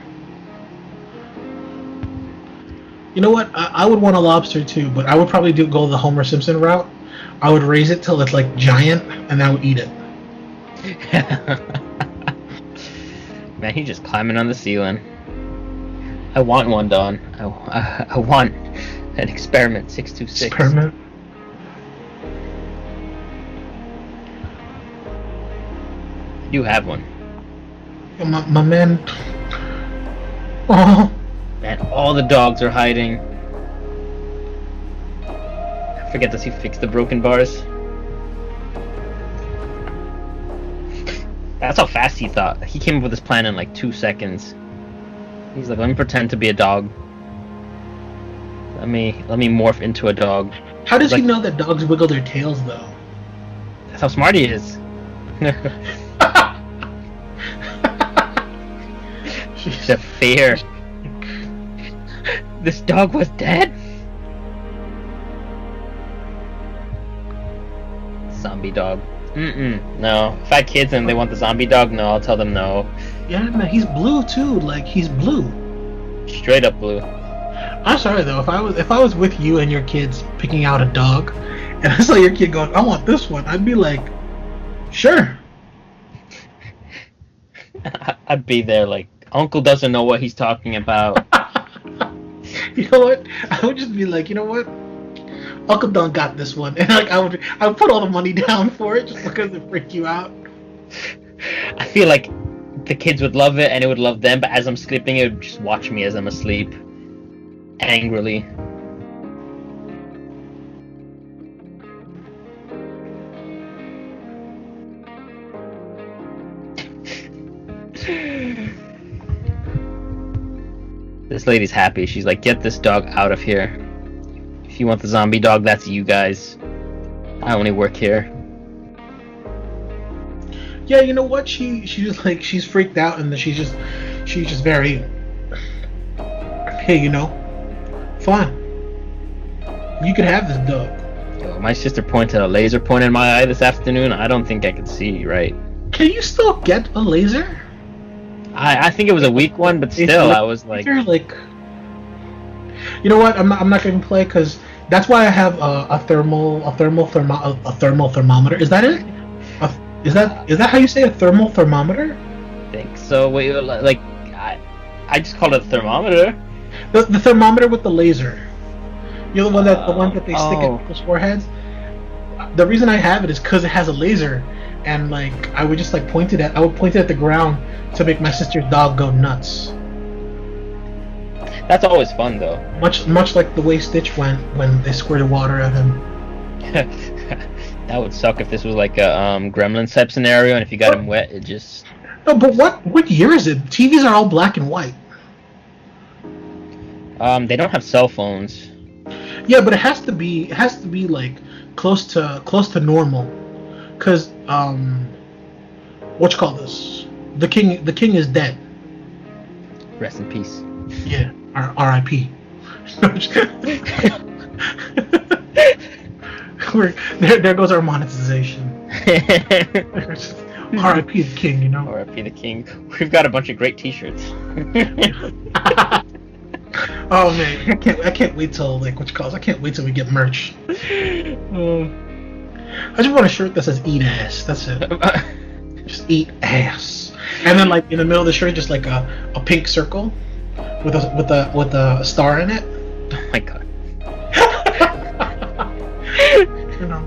You know what? I would want a lobster too, but I would probably go the Homer Simpson route. I would raise it till it's like giant, and I would eat it. Man, he's just climbing on the ceiling. I want one, Don. I want an experiment 626. Experiment. You have one. My man. Oh. Man, all the dogs are hiding. I forget, does he fix the broken bars? That's how fast he thought. He came up with this plan in like 2 seconds. He's like, let me pretend to be a dog. Let me morph into a dog. How does he know that dogs wiggle their tails though? That's how smart he is. The fear. This dog was dead? Zombie dog. No. If I had kids and they want the zombie dog, no, I'll tell them no. Yeah, man, he's blue too. Like, he's blue. Straight up blue. I'm sorry though, if I was with you and your kids picking out a dog, and I saw your kid going, I want this one, I'd be like, sure. I'd be there like, Uncle doesn't know what he's talking about. You know what? I would just be like, you know what? Uncle Don got this one, and like I would put all the money down for it just because it freaked you out. I feel like the kids would love it and it would love them, but as I'm sleeping, it would just watch me as I'm asleep, angrily. This lady's happy. She's like, get this dog out of here. If you want the zombie dog, that's you guys. I only work here. Yeah, you know what? She's like she's freaked out, and then she's just very. Hey, you know, fine. You can have this dog. Yo, my sister pointed a laser point in my eye this afternoon. I don't think I could see right. Can you still get a laser? I think it was a weak one, but still, I was like, you know what? I'm not gonna play because that's why I have a thermal thermometer. Is that it? Is that how you say a thermal thermometer? I think so. Wait, like I just called it a thermometer. The thermometer with the laser. You know the one that they stick at people's foreheads. The reason I have it is because it has a laser, and like I would just like point it at the ground to make my sister's dog go nuts. That's always fun, though. Much like the way Stitch went when they squirted water at him. That would suck if this was like a Gremlins type scenario, and if you got him wet, it just. No, but what year is it? TVs are all black and white. They don't have cell phones. Yeah, but it has to be like close to normal, cause what you call this? The king is dead. Rest in peace. Yeah, R.I.P. There goes our monetization. R.I.P. the king, you know. R.I.P. the king. We've got a bunch of great T-shirts. Oh man, I can't wait till like what you call it? I can't wait till we get merch. I just want a shirt that says "Eat Ass." That's it. Just eat ass. And then like in the middle of the shirt, just like a pink circle with a star in it. Oh my god. You know.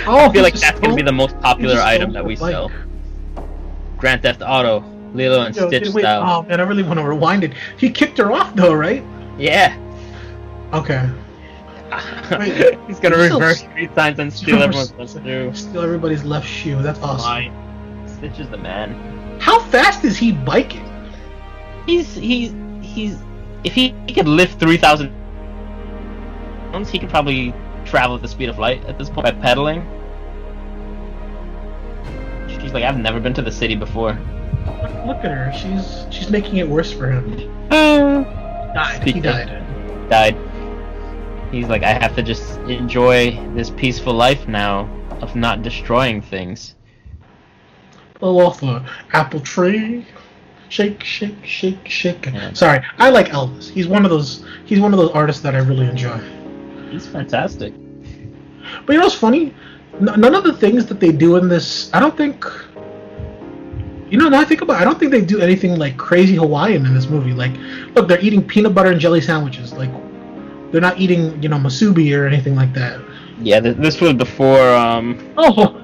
I feel like that's gonna be the most popular item that we sell. Grand Theft Auto, Lilo and Stitch style. Oh man, I really want to rewind it. He kicked her off though, right? Yeah. Okay. Wait, he's gonna reverse street signs and steal everyone's left shoe. Steal everybody's left shoe. That's awesome. Stitch is the man. How fast is he biking? He's if he could lift 3,000 pounds, he could probably travel at the speed of light at this point by pedaling. She's like, I've never been to the city before. Look at her. She's making it worse for him. He died. He's like, I have to just enjoy this peaceful life now of not destroying things. Pull off a apple tree, shake, shake, shake, shake. Yeah. Sorry, I like Elvis. He's one of those artists that I really enjoy. He's fantastic. But you know what's funny? None of the things that they do in this, I don't think. You know, now I think about it, I don't think they do anything like crazy Hawaiian in this movie. Like, look, they're eating peanut butter and jelly sandwiches. Like, they're not eating, you know, masubi or anything like that. Yeah, this was before. Oh.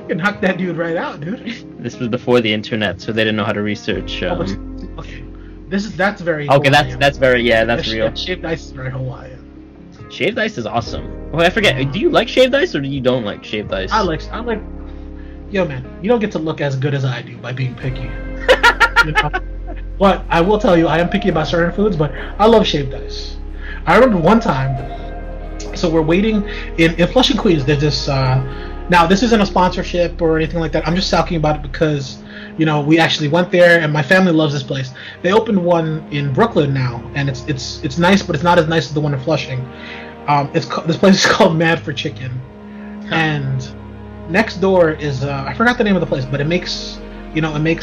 You knocked that dude right out, dude. This was before the internet, so they didn't know how to research. Okay, that's very. Okay, Hawaiian. that's very that's real. Shaved ice is very Hawaiian. Shaved ice is awesome. Oh, I forget. Do you like shaved ice or do you don't like shaved ice? I like. Yo, man, you don't get to look as good as I do by being picky. You know? But I will tell you, I am picky about certain foods, but I love shaved ice. I remember one time. So we're waiting in Flushing, Queens. There's this. Now, this isn't a sponsorship or anything like that. I'm just talking about it because, you know, we actually went there, and my family loves this place. They opened one in Brooklyn now, and it's nice, but it's not as nice as the one in Flushing. This place is called Mad for Chicken, and next door is I forgot the name of the place, but it makes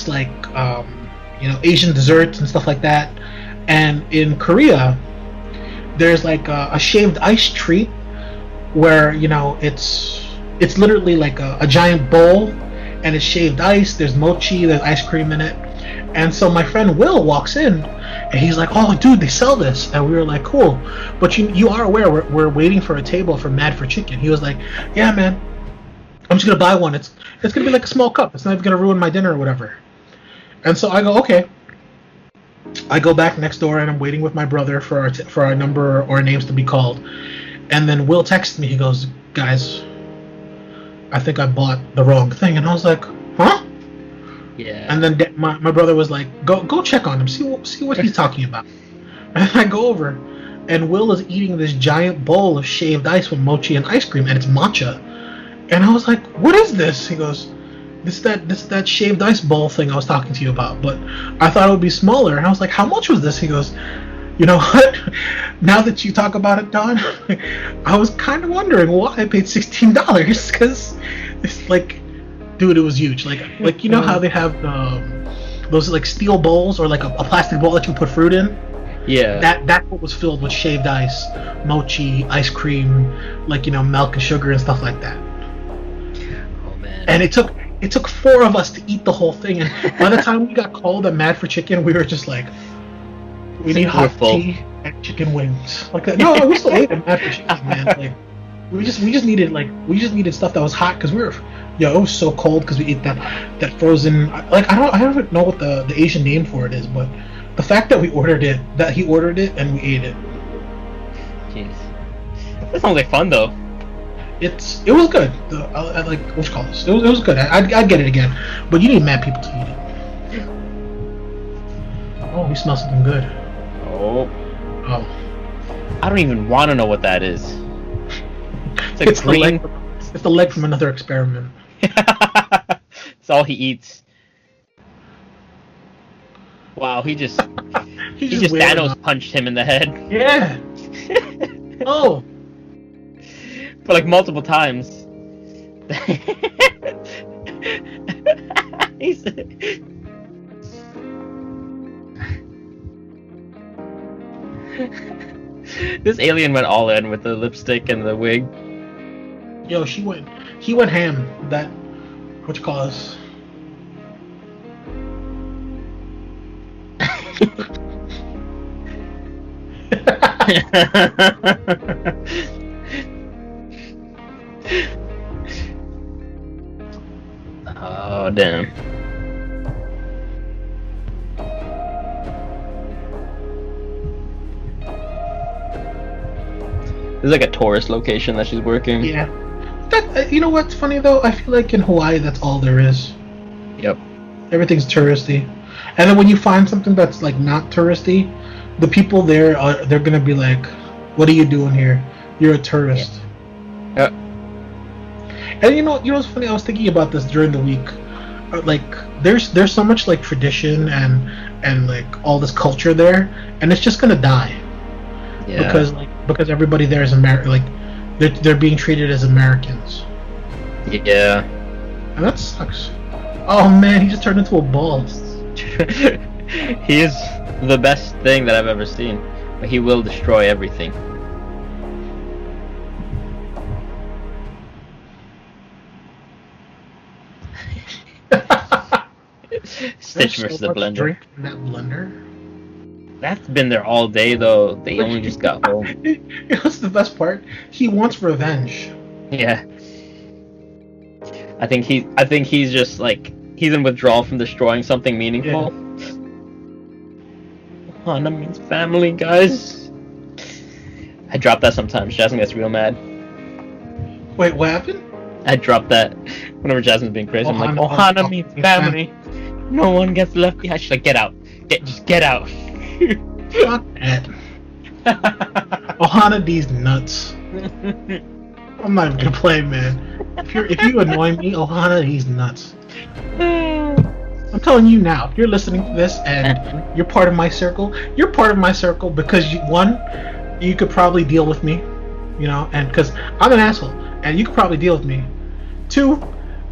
like Asian desserts and stuff like that. And in Korea, there's like a shaved ice treat where it's literally like a giant bowl, and it's shaved ice. There's mochi. There's ice cream in it. And so my friend Will walks in, and he's like, "Oh, dude, they sell this." And we were like, "Cool," but you are aware we're waiting for a table for Mad for Chicken. He was like, "Yeah, man, I'm just gonna buy one. It's gonna be like a small cup. It's not even gonna ruin my dinner or whatever." And so I go, "Okay." I go back next door and I'm waiting with my brother for our number or names to be called. And then Will texts me. He goes, "Guys, I think I bought the wrong thing." And I was like, "Huh?" Yeah. And then my brother was like, "Go check on him. See what he's talking about." And I go over, and Will is eating this giant bowl of shaved ice with mochi and ice cream, and it's matcha. And I was like, "What is this?" He goes, This is that shaved ice bowl thing I was talking to you about, but I thought it would be smaller." And I was like, "How much was this?" He goes, "You know what? Now that you talk about it, Don, I was kind of wondering why I paid $16 because it's like, dude, it was huge. Like you know how they have those like steel bowls or like a plastic bowl that you put fruit in? Yeah. That what was filled with shaved ice, mochi, ice cream, like milk and sugar and stuff like that. Oh man. And it took 4 of us to eat the whole thing, and by the time we got called at Mad for Chicken, we were just like, we need hot tea and chicken wings. Like that. No, we still ate at Mad for Chicken, man. Like we just needed stuff that was hot because it was so cold because we ate that frozen. Like I don't even know what the Asian name for it is, but the fact that he ordered it and we ate it. Jeez. That sounds like fun though. It was good. I like what you call this. It was good. I'd get it again, but you need mad people to eat it. Oh, we smell something good. Oh. I don't even want to know what that is. It's like green. It's the leg from another experiment. It's all he eats. Wow, he just Thanos punched him in the head. Yeah. Oh. But like multiple times. This alien went all in with the lipstick and the wig. Yo, he went ham. That, what you call this? Oh damn. This is like a tourist location that she's working. Yeah. You know what's funny though? I feel like in Hawaii that's all there is. Yep. Everything's touristy. And then when you find something that's like not touristy, the people there they're gonna be like, "What are you doing here? You're a tourist." Yeah. And you know what's funny? I was thinking about this during the week. Like there's so much like tradition and like all this culture there, and it's just gonna die. Yeah. Because everybody there is like they're being treated as Americans. Yeah. And that sucks. Oh man, he just turned into a ball. He is the best thing that I've ever seen. But he will destroy everything. Stitch versus the blender. Drink in that blender. That's been there all day though. They only just got home. What's the best part? He wants revenge. Yeah. I think he's just like he's in withdrawal from destroying something meaningful. Yeah. Hana means family, guys. I drop that sometimes. Jasmine gets real mad. Wait, what happened? I drop that whenever Jasmine's being crazy. I'm like, Ohana means family. No one gets left behind. She's like, get out. Just get out. Fuck that. Ohana D's nuts. I'm not even gonna play, man. If you annoy me, Ohana, he's nuts. I'm telling you now, if you're listening to this and you're part of my circle, you're part of my circle because you could probably deal with me, and because I'm an asshole, and you could probably deal with me. 2,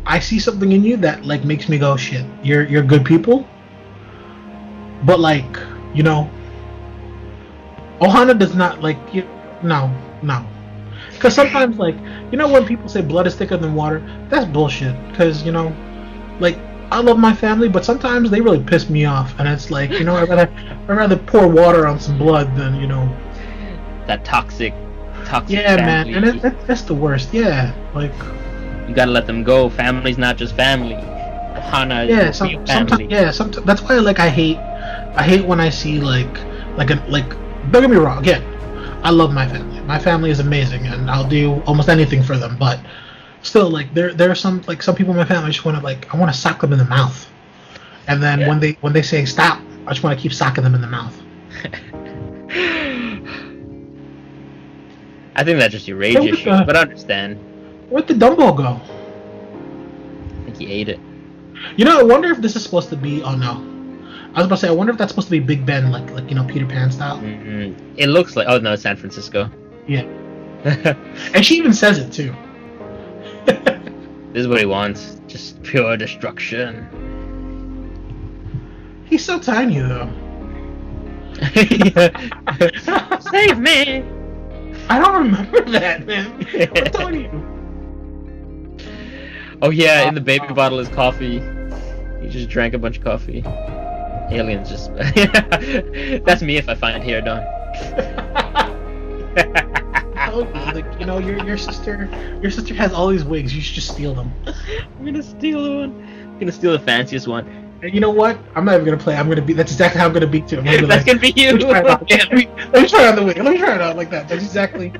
I see something in you that like makes me go, shit, you're good people. But like, Ohana does not like you. No. Because sometimes, like, when people say blood is thicker than water, that's bullshit. Because like I love my family, but sometimes they really piss me off, and it's like, you know, I'd rather pour water on some blood than, you know, that toxic yeah, family. man, and that's the worst. Yeah, like You gotta let them go. Family's not just family. Hana yeah, is real sometimes family. yeah, sometimes that's why like I hate when I see like don't get me wrong, again, I love my family. My family is amazing, and I'll do almost anything for them. But still, like there are some people in my family I just want to I want to sock them in the mouth, and then Yeah. when they say stop, I just want to keep socking them in the mouth. I think that's just your rage What issue, the- but I understand. Where'd the Dumbo go? I think he ate it. You know, I wonder if this is supposed to be. Oh no, I was about to say I wonder if that's supposed to be Big Ben, like you know, Peter Pan style. It looks like. Oh no, it's San Francisco. Yeah, and she even says it too. This is what he wants. Just pure destruction. He's so tiny though. Save me! I don't remember that, man. I'm telling you. Oh yeah, in the baby bottle is coffee. He just drank a bunch of coffee. Aliens just... That's me if I find hair done. Like, you know, your sister has all these wigs. You should just steal them. I'm gonna steal one. I'm gonna steal the fanciest one. And you know what? I'm not even gonna play. I'm gonna be. That's exactly how I'm gonna be too. I'm gonna be That's like, gonna be you. Let me try it out. Yeah, let me try it on the wig. Let me try it out like that. That's exactly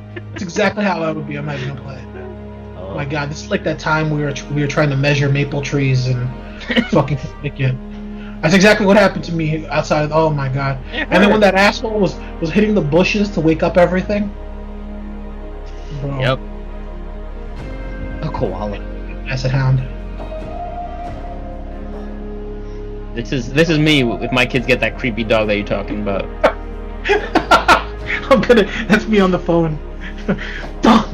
how I would be. I'm not even gonna play it. Oh my god, this is like that time we were trying to measure maple trees and fucking pick it. That's exactly what happened to me outside. Oh my god! And then when that asshole was hitting the bushes to wake up everything. Bro. Yep. A koala. Acid hound. This is me if my kids get that creepy dog that you're talking about. That's me on the phone. Dog,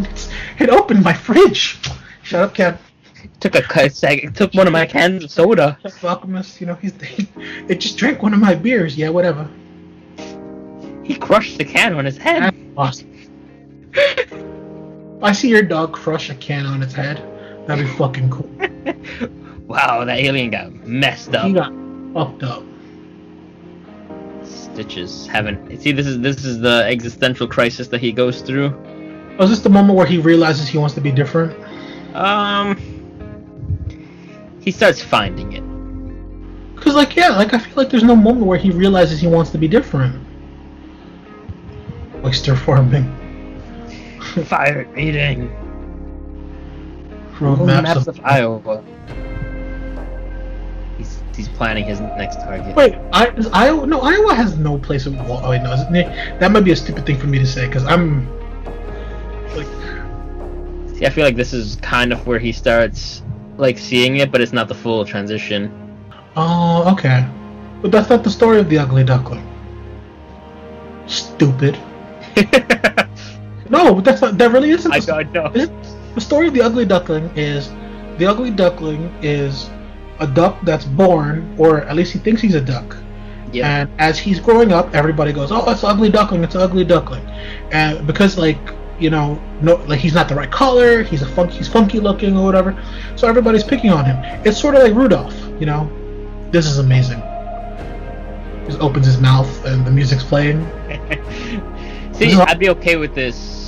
it opened my fridge. Shut up, Ken. Took one of my cans of soda. Alchemist, you know, it just drank one of my beers. Yeah, whatever. He crushed the can on his head. That's awesome. I see your dog crush a can on its head. That'd be fucking cool. Wow, that alien got messed up. He got fucked up. Stitches haven't. See, this is the existential crisis that he goes through. Was this the moment where he realizes he wants to be different? He starts finding it. Cause I feel like there's no moment where he realizes he wants to be different. Oyster farming. Fire eating. Roadmaps of Iowa. He's planning his next target. Wait, Iowa? No, Iowa has no place of. Oh wait, no, that might be a stupid thing for me to say because I'm like. See, I feel like this is kind of where he starts like seeing it, but it's not the full transition. Oh, okay, but that's not the story of the ugly duckling. Stupid. No, but that's not. That really isn't. I know. The story of the ugly duckling is a duck that's born, or at least he thinks he's a duck. Yeah. And as he's growing up, everybody goes, "Oh, it's an ugly duckling. It's an ugly duckling," and because he's not the right color, he's funky looking or whatever, so everybody's picking on him. It's sort of like Rudolph, you know. This is amazing. He just opens his mouth and the music's playing. See, I'd be okay with this.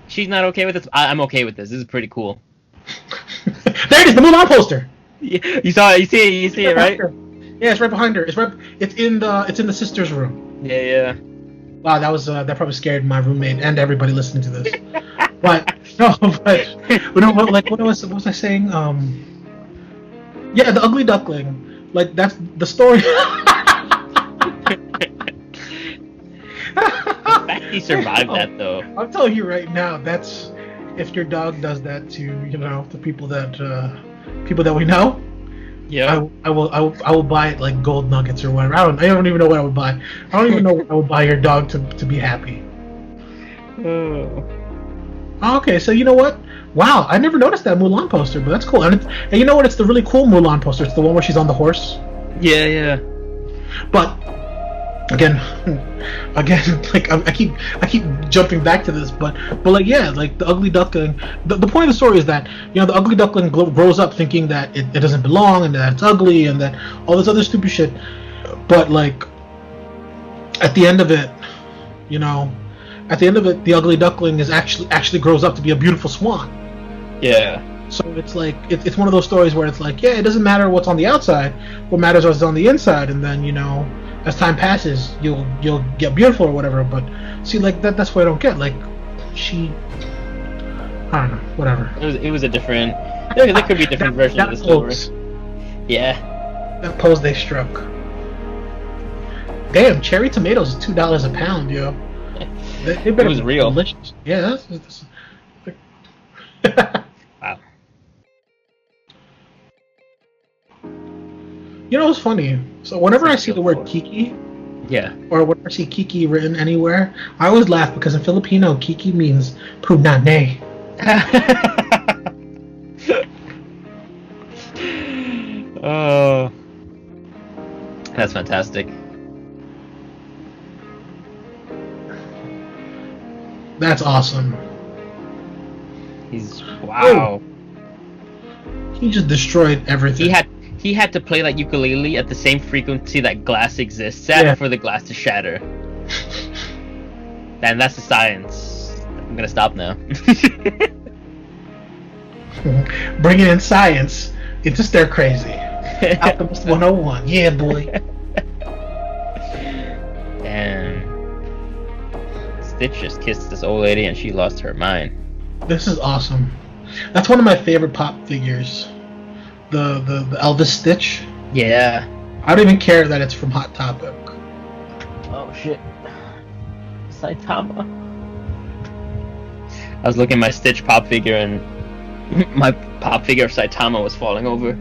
She's not okay with this. I'm okay with this. This is pretty cool. There it is, the Mulan poster. You saw it. You see it, right? Yeah, it's right behind her. It's in the sister's room. Yeah. Wow, that probably scared my roommate and everybody listening to this. But what was I saying? Yeah, the ugly duckling. Like that's the story. The fact he survived that though. I'm telling you right now, that's if your dog does that to the people that we know. Yeah. I will buy it like gold nuggets or whatever. I don't even know what I would buy. I don't even know what I would buy your dog to be happy. Oh. Okay, so you know what? Wow, I never noticed that Mulan poster, but that's cool. And you know what? It's the really cool Mulan poster. It's the one where she's on the horse. Yeah. But again, again, like I keep jumping back to this, but like yeah, like the ugly duckling. The point of the story is that the ugly duckling grows up thinking that it doesn't belong and that it's ugly and that all this other stupid shit. But like at the end of it, the ugly duckling is actually grows up to be a beautiful swan. Yeah. So it's like it's one of those stories where it's like, yeah, it doesn't matter what's on the outside, what matters is what's on the inside, and then as time passes, you'll get beautiful or whatever. But see, like that's what I don't get. Like I don't know, whatever. It was a different. There could be a different version of the story. Yeah. That pose they struck. Damn, cherry tomatoes is $2 a pound, yo. They better it was real. Delicious. Yeah, that's Wow. It's funny. So whenever I see the word Kiki, yeah, or whenever I see Kiki written anywhere, I always laugh because in Filipino, Kiki means punane. Oh, that's fantastic. That's awesome. Wow. He just destroyed everything. He had to play that ukulele at the same frequency that glass exists at for the glass to shatter. And that's the science. I'm gonna stop now. Bringing in science into Stir Crazy. Alchemist 101. Yeah, boy. Damn. Stitch just kissed this old lady and she lost her mind. This is awesome. That's one of my favorite pop figures. The Elvis Stitch. Yeah. I don't even care that it's from Hot Topic. Oh shit. Saitama. I was looking at my Stitch pop figure and my pop figure of Saitama was falling over.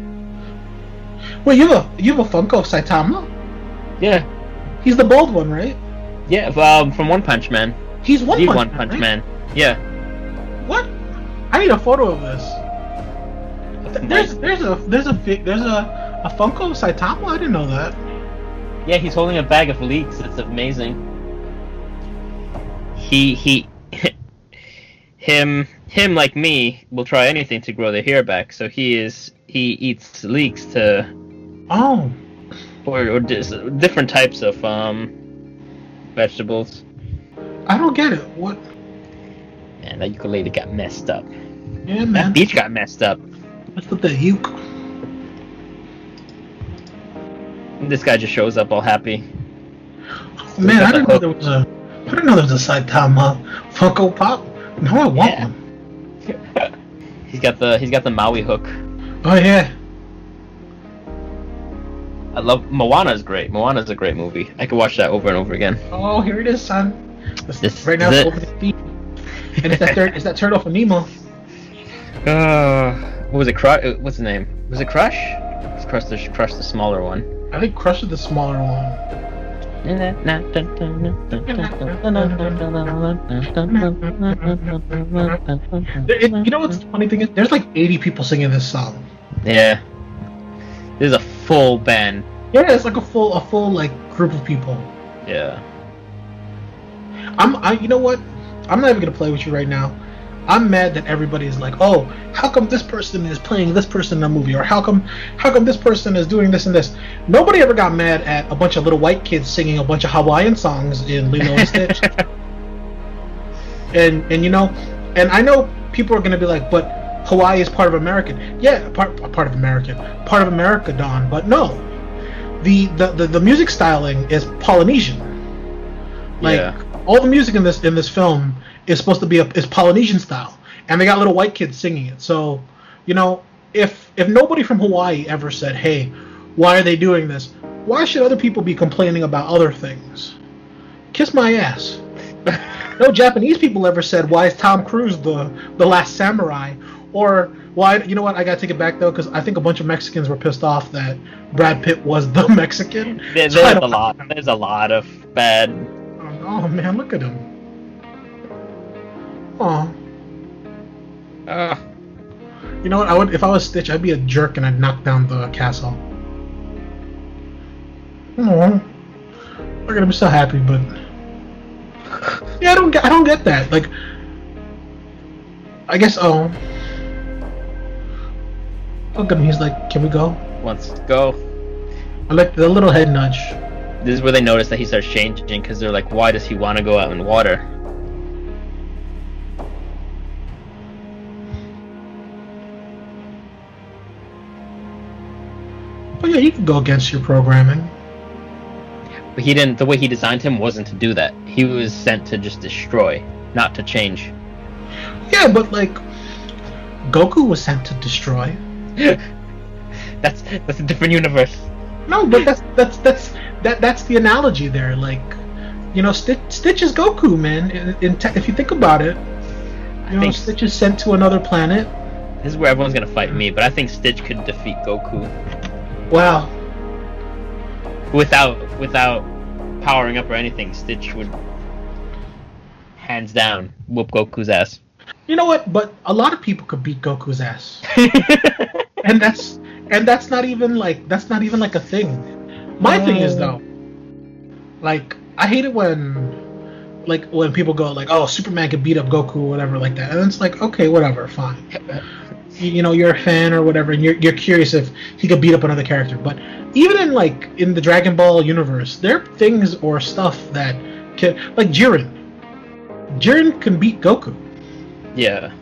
Wait, you have a Funko of Saitama? Yeah. He's the bald one, right? Yeah, from One Punch Man. He's One Punch Man, Man. Yeah. What? I need a photo of this. There's a Funko of Saitama. I didn't know that. Yeah, he's holding a bag of leeks. It's amazing. Him like me will try anything to grow their hair back. So he eats leeks to or different types of vegetables. I don't get it. What? Man, that ukulele got messed up. Yeah, man. That beach got messed up. What's with the uke? This guy just shows up all happy. Oh, man, I didn't know there was a Saitama Funko Pop. Now I want one. He's got the Maui hook. Oh yeah. I love Moana's great. Moana's a great movie. I could watch that over and over again. Oh, here it is, son. This right now, it's over the feet. And it's that turtle from Nemo. What was it? What's the name? Was it Crush? It's Crush the smaller one. I think Crush is the smaller one. You know what's the funny thing is? There's like 80 people singing this song. Yeah. This is a full band. Yeah, it's like a full like group of people. Yeah. You know what? I'm not even gonna play with you right now. I'm mad that everybody is like, oh, how come this person is playing this person in a movie, or how come this person is doing this and this? Nobody ever got mad at a bunch of little white kids singing a bunch of Hawaiian songs in Lilo and Stitch. and and I know people are gonna be like, but Hawaii is part of America. Yeah, part of America, Don. But no, the music styling is Polynesian. Like all the music in this film is supposed to be is Polynesian style, and they got little white kids singing it. So, if nobody from Hawaii ever said, "Hey, why are they doing this?" Why should other people be complaining about other things? Kiss my ass. No Japanese people ever said, "Why is Tom Cruise the last samurai?" Or why? You know what? I gotta take it back though, because I think a bunch of Mexicans were pissed off that Brad Pitt was the Mexican. There's a lot of bad. Oh man, look at him. Oh. You know what? If I was Stitch, I'd be a jerk and I'd knock down the castle. Oh. We're gonna be so happy, but yeah, I don't get that. Like, I guess look at him. He's like, "Can we go?" Wants to go. I like the little head nudge. This is where they notice that he starts changing because they're like, why does he want to go out in water? But yeah, you can go against your programming. But he didn't. The way he designed him wasn't to do that. He was sent to just destroy, not to change. Yeah, but like, Goku was sent to destroy. That's a different universe. No, but that's the analogy there. Like, you know, Stitch is Goku, man. If you think about it, you know, Stitch is sent to another planet. This is where everyone's gonna fight me, but I think Stitch could defeat Goku. Wow. Without powering up or anything, Stitch would hands down whoop Goku's ass. You know what? But a lot of people could beat Goku's ass, and that's not even like a thing. My thing is though, like, I hate it when people go like, oh, Superman could beat up Goku or whatever like that, and it's like, okay, whatever, fine. You know, you're a fan or whatever, and you're curious if he could beat up another character. But even in the Dragon Ball universe, there are things or stuff that can, like Jiren. Jiren can beat Goku. Yeah.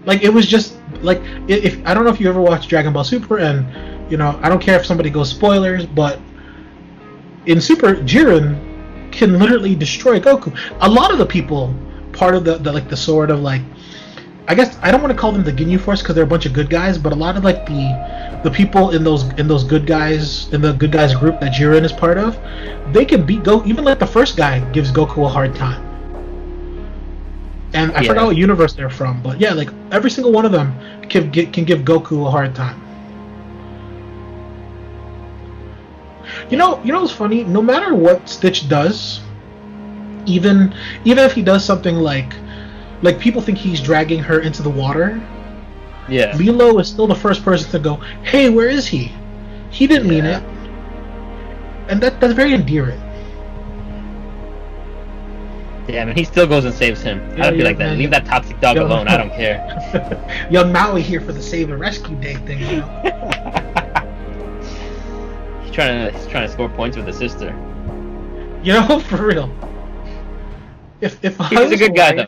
Like, it was just like, if I don't know if you ever watched Dragon Ball Super, and you know, I don't care if somebody goes spoilers, but in Super, Jiren can literally destroy Goku. A lot of the people, part of the sort of like, I guess I don't want to call them the Ginyu Force because they're a bunch of good guys, but a lot of like the people in those good guys in the good guys group that Jiren is part of, they can beat Goku. Even like the first guy gives Goku a hard time. And I forgot what universe they're from, but yeah, like every single one of them can give Goku a hard time. You know what's funny? No matter what Stitch does, even if he does something like people think he's dragging her into the water. Yeah. Lilo is still the first person to go, "Hey, where is he? He didn't mean it." And that's very endearing. Yeah, I mean, he still goes and saves him. I'd be like that. Leave that toxic dog alone. I don't care. Young Maui here for the save and rescue day thing, you know. He's trying to score points with his sister. You know, for real. If he's a good guy though.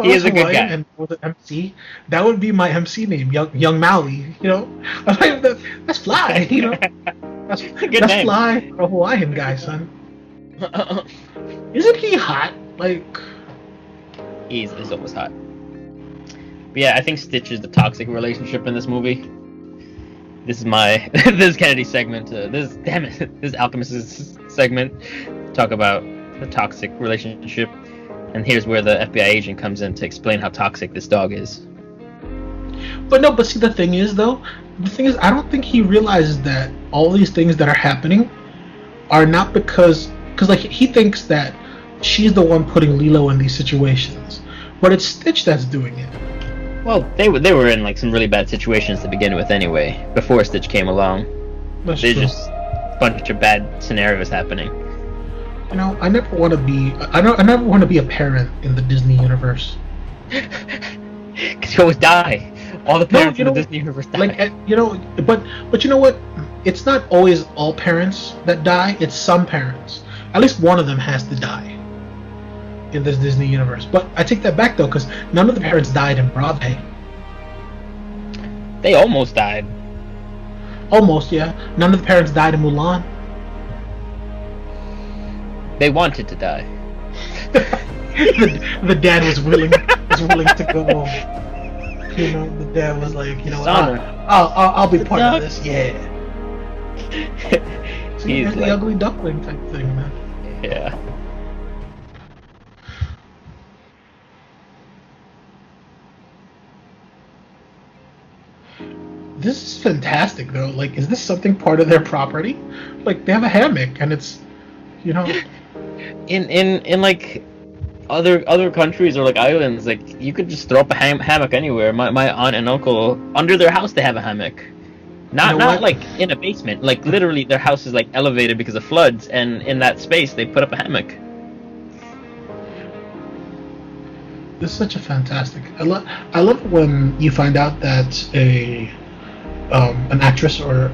He is a good guy. And with an MC, that would be my MC name, Young Maui. You know, that's fly. You know, that's name. Fly for a Hawaiian guy, son. Isn't he hot? Like, he's almost hot. But yeah, I think Stitch is the toxic relationship in this movie. This is my this Kennedy segment. This Alchemist's segment. Talk about the toxic relationship, and here's where the FBI agent comes in to explain how toxic this dog is. But see, the thing is, I don't think he realizes that all these things that are happening are not because like he thinks that she's the one putting Lilo in these situations, but it's Stitch that's doing it. Well, they were in like some really bad situations to begin with anyway. Before Stitch came along, there's just a bunch of bad scenarios happening. You know, I never want to be a parent in the Disney universe. Because you always die. All the parents in the Disney universe die. Like, you know, but you know what? It's not always all parents that die. It's some parents. At least one of them has to die in this Disney universe. But I take that back though, because none of the parents died in Broadway. They almost died. Almost, yeah. None of the parents died in Mulan. They wanted to die. the dad was willing to go. You know, the dad was like, you know, I'll be part of this. Yeah. So he's like the ugly duckling type thing, man. Yeah. This is fantastic, though. Like, is this something part of their property? Like, they have a hammock, and it's, you know, in like other countries or like islands, like you could just throw up a hammock anywhere. My aunt and uncle, under their house, they have a hammock. Not know not what? like in a basement. Like literally, their house is like elevated because of floods, and in that space they put up a hammock. This is such a fantastic. I love when you find out that an actress or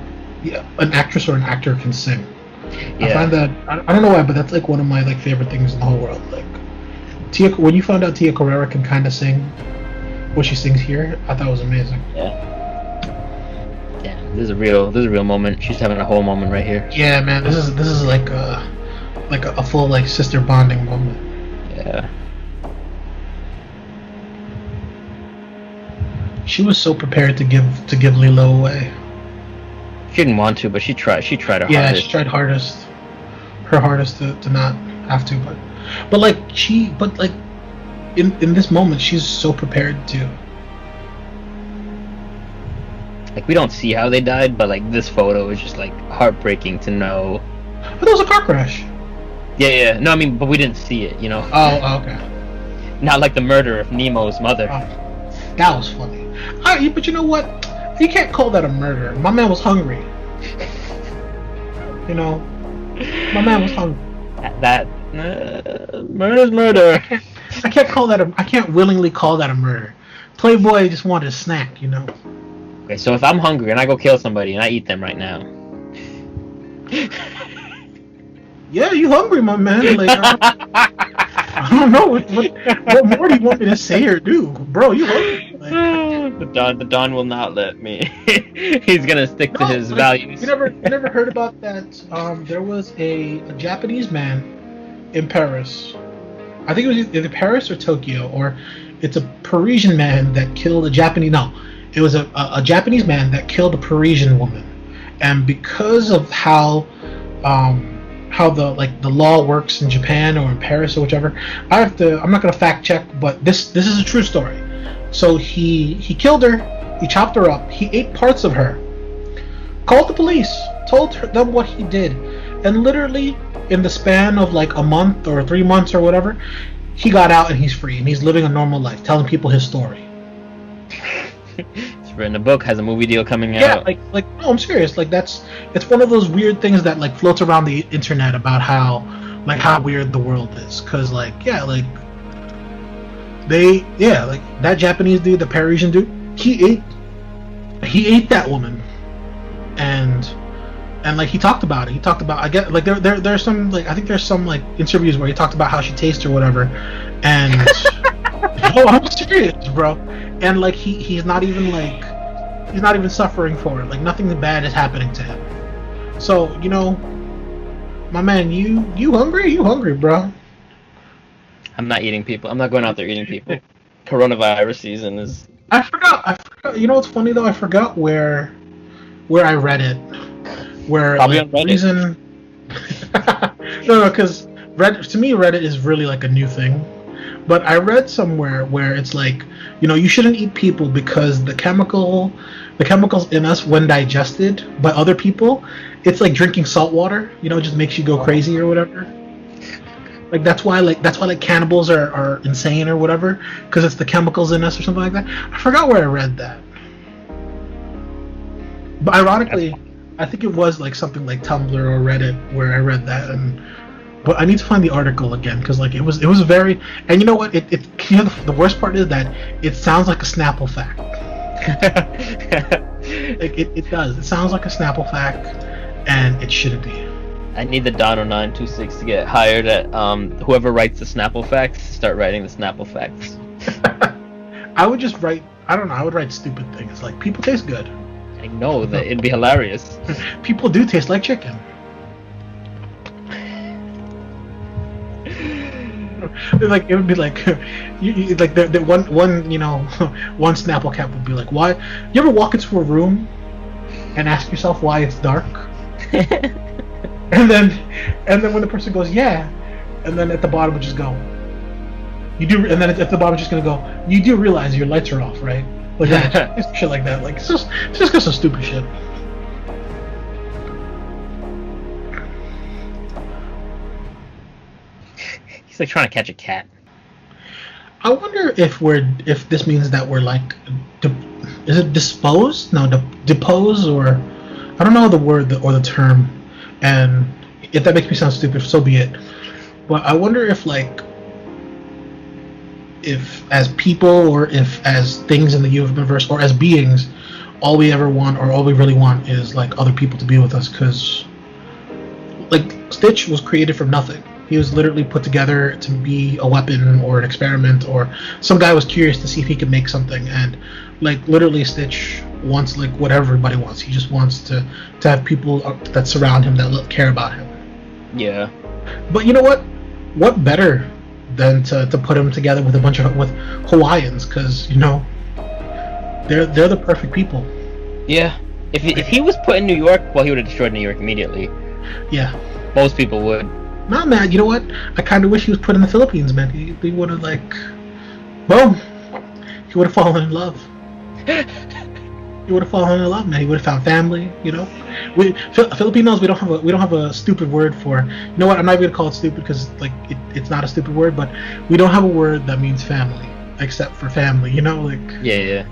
an actress or an actor can sing. I Yeah. find that I don't know why, but that's like one of my like favorite things in the whole world. Like Tia, when you found out Tia Carrera can kind of sing what she sings here, I thought it was amazing. Yeah. Damn, this is a real moment. She's having a whole moment right here. Yeah, man, this is like a full like sister bonding moment. Yeah. She was so prepared to give Lilo away. She didn't want to, but she tried. She tried her Yeah, hardest. she tried her hardest to not have to, but like in this moment she's so prepared to. Like we don't see how they died, but like this photo is just like heartbreaking to know. But that was a car crash. Yeah, yeah. No, I mean, but we didn't see it. You know, Oh, okay. not like the murder of Nemo's mother. That was funny. But you know what? You can't call that a murder. My man was hungry. You know, my man was hungry. That murder's murder. I can't call that I can't willingly call that a murder. Playboy just wanted a snack, you know. Okay, so if I'm hungry and I go kill somebody and I eat them right now. Yeah, you hungry, my man? Like, I don't know what more do you want me to say or do, bro? You hungry? Like, the Don will not let me. He's gonna stick to his like, values. You never heard about that? There was a Japanese man in Paris. I think it was either Paris or Tokyo, or it's a Parisian man that killed a Japanese. No, it was a Japanese man that killed a Parisian woman, and because of how the law works in Japan or in Paris or whichever, I'm not gonna fact check, but this is a true story. So he killed her, he chopped her up, he ate parts of her, called the police, told them what he did, and literally in the span of like a month or 3 months or whatever, he got out and he's free and he's living a normal life, telling people his story. He's written a book, has a movie deal coming out. Yeah, like no, I'm serious. Like it's one of those weird things that like floats around the internet about how weird the world is. Cause like like that Japanese dude, the Parisian dude, he ate that woman, and like he talked about it. He talked about, I get like there's some like, I think there's some like interviews where he talked about how she tastes or whatever, and oh, I'm serious, bro. And like he's not even suffering for it. Like nothing bad is happening to him. So you know, my man, you hungry? You hungry, bro? I'm not eating people. I'm not going out there eating people. Coronavirus season is. I forgot. You know what's funny though? I forgot where I read it. Where Probably like, on Reddit. reason no, because to me Reddit is really like a new thing. But I read somewhere where it's like, you know, you shouldn't eat people because the chemicals in us when digested by other people, it's like drinking salt water. You know, it just makes you go crazy or whatever. Like that's why cannibals are insane or whatever, because it's the chemicals in us or something like that. I forgot where I read that. But ironically, I think it was like something like Tumblr or Reddit where I read that, but I need to find the article again because like it was very, and you know what, it you know, the worst part is that it sounds like a Snapple fact. Like it does. It sounds like a Snapple fact, and it shouldn't be. I need the Don 0926 to get hired at whoever writes the Snapple facts. Start writing the Snapple facts. I would just write. I don't know. I would write stupid things like people taste good. I know that it'd be hilarious. People do taste like chicken. Like it would be like, like the one you know one Snapple cap would be like, why? You ever walk into a room and ask yourself why it's dark? and then when the person goes yeah, and then at the bottom would just go, you do, and then at the bottom it's just gonna go, you do realize your lights are off, right? Like that, shit like that. Like it's just got some stupid shit. He's like trying to catch a cat. I wonder if this means that we're like is it disposed? No, depose, or I don't know the word or the term. And if that makes me sound stupid, so be it. But I wonder if like if as people or if as things in the universe or as beings, all we ever want or all we really want is like other people to be with us, because like Stitch was created from nothing. He was literally put together to be a weapon or an experiment, or some guy was curious to see if he could make something, and like literally Stitch wants like what everybody wants. He just wants to have people that surround him that care about him. Yeah. But you know what? What better than to put him together with a bunch of with Hawaiians, because you know they're the perfect people. Yeah. If he was put in New York, well, he would have destroyed New York immediately. Yeah. Most people would. Nah, man. You know what? I kind of wish he was put in the Philippines, man. He would have like, boom. He would have fallen in love. He would have fallen in love, man. He would have found family. You know, Filipinos, we don't have a stupid word for. You know what? I'm not even gonna call it stupid because like it's not a stupid word, but we don't have a word that means family except for family. You know, like yeah.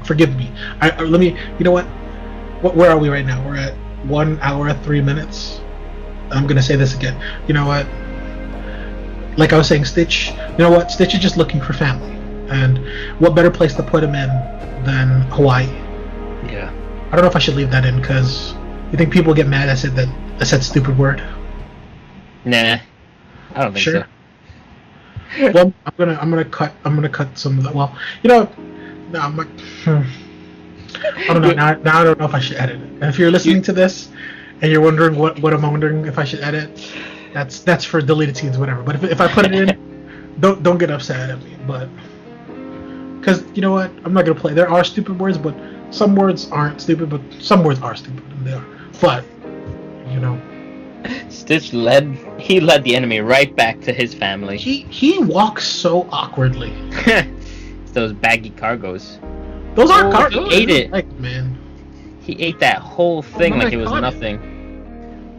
Forgive me. Let me. You know what? Where are we right now? We're at 1 hour 3 minutes. I'm gonna say this again. You know what? Like I was saying, Stitch. You know what? Stitch is just looking for family, and what better place to put him in than Hawaii? Yeah. I don't know if I should leave that in because you think people get mad I said stupid word. Nah, I don't think Sure. so. Well, I'm gonna cut some of that. Well, you know, no, I'm like, I don't know. Now I don't know if I should edit it. And if you're listening to this and you're wondering what I'm wondering if I should edit, that's for deleted scenes, whatever. But if I put it in, don't get upset at me. But because you know what, I'm not gonna play. There are stupid words, but some words aren't stupid. But some words are stupid, and they are. But you know, Stitch led the enemy right back to his family. he walks so awkwardly. Those baggy cargos. Those aren't cargos. He ate it. Like, man. He ate that whole thing like it was God. Nothing.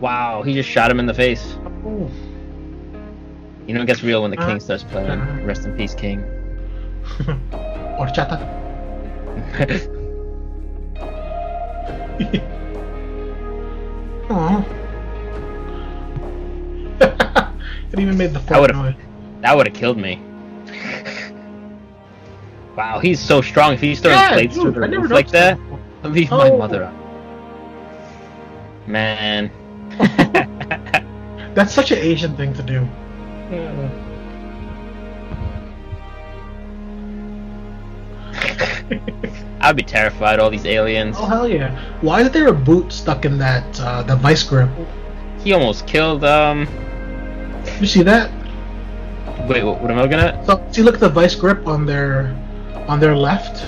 Wow, he just shot him in the face. Oh. You know it gets real when the king starts playing. Rest in peace, king. Horchata. Aww. It even made the fart noise. That would have killed me. Wow, he's so strong. If he's throwing plates through the roof like that, I'll leave my mother up. Man. That's such an Asian thing to do. I'd be terrified, all these aliens. Oh, hell yeah. Why is there a boot stuck in that, the vice grip? He almost killed, You see that? Wait, what am I looking at? So, see, look at the vice grip on their left.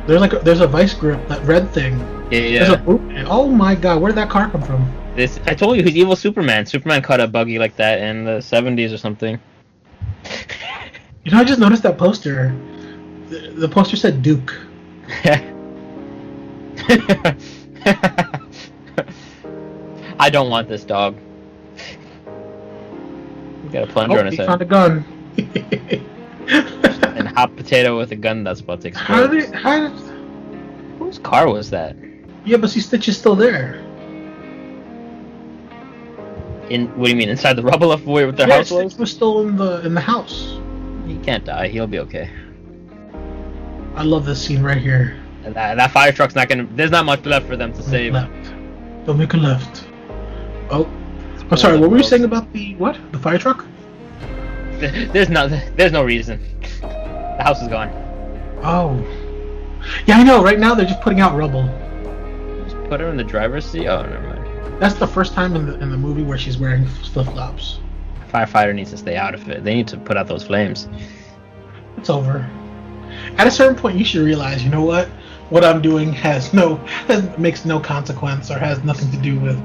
There's a vice grip, that red thing. Yeah. There's a boot. Oh my god, where did that car come from? I told you, he's evil Superman. Superman caught a buggy like that in the 70s or something. You know, I just noticed that poster. The poster said Duke. I don't want this dog. He got a plunger on his He head. found a gun. And hot potato with a gun that's about to explode. Whose car was that? Yeah, but see, Stitch is still there. What do you mean, inside the rubble of where their house was? Stitch was still in the house. He can't die. He'll be okay. I love this scene right here. And that fire truck's not gonna. There's not much left for them to save. Left. Don't make a left. Oh, I'm sorry. What were you saying about the what? The fire truck? There's no reason. The house is gone. Oh. Yeah, I know. Right now they're just putting out rubble. Just put her in the driver's seat. Oh, never mind. That's the first time in the movie where she's wearing flip-flops. Firefighter needs to stay out of it. They need to put out those flames. It's over. At a certain point, you should realize, you know what? What I'm doing makes no consequence or has nothing to do with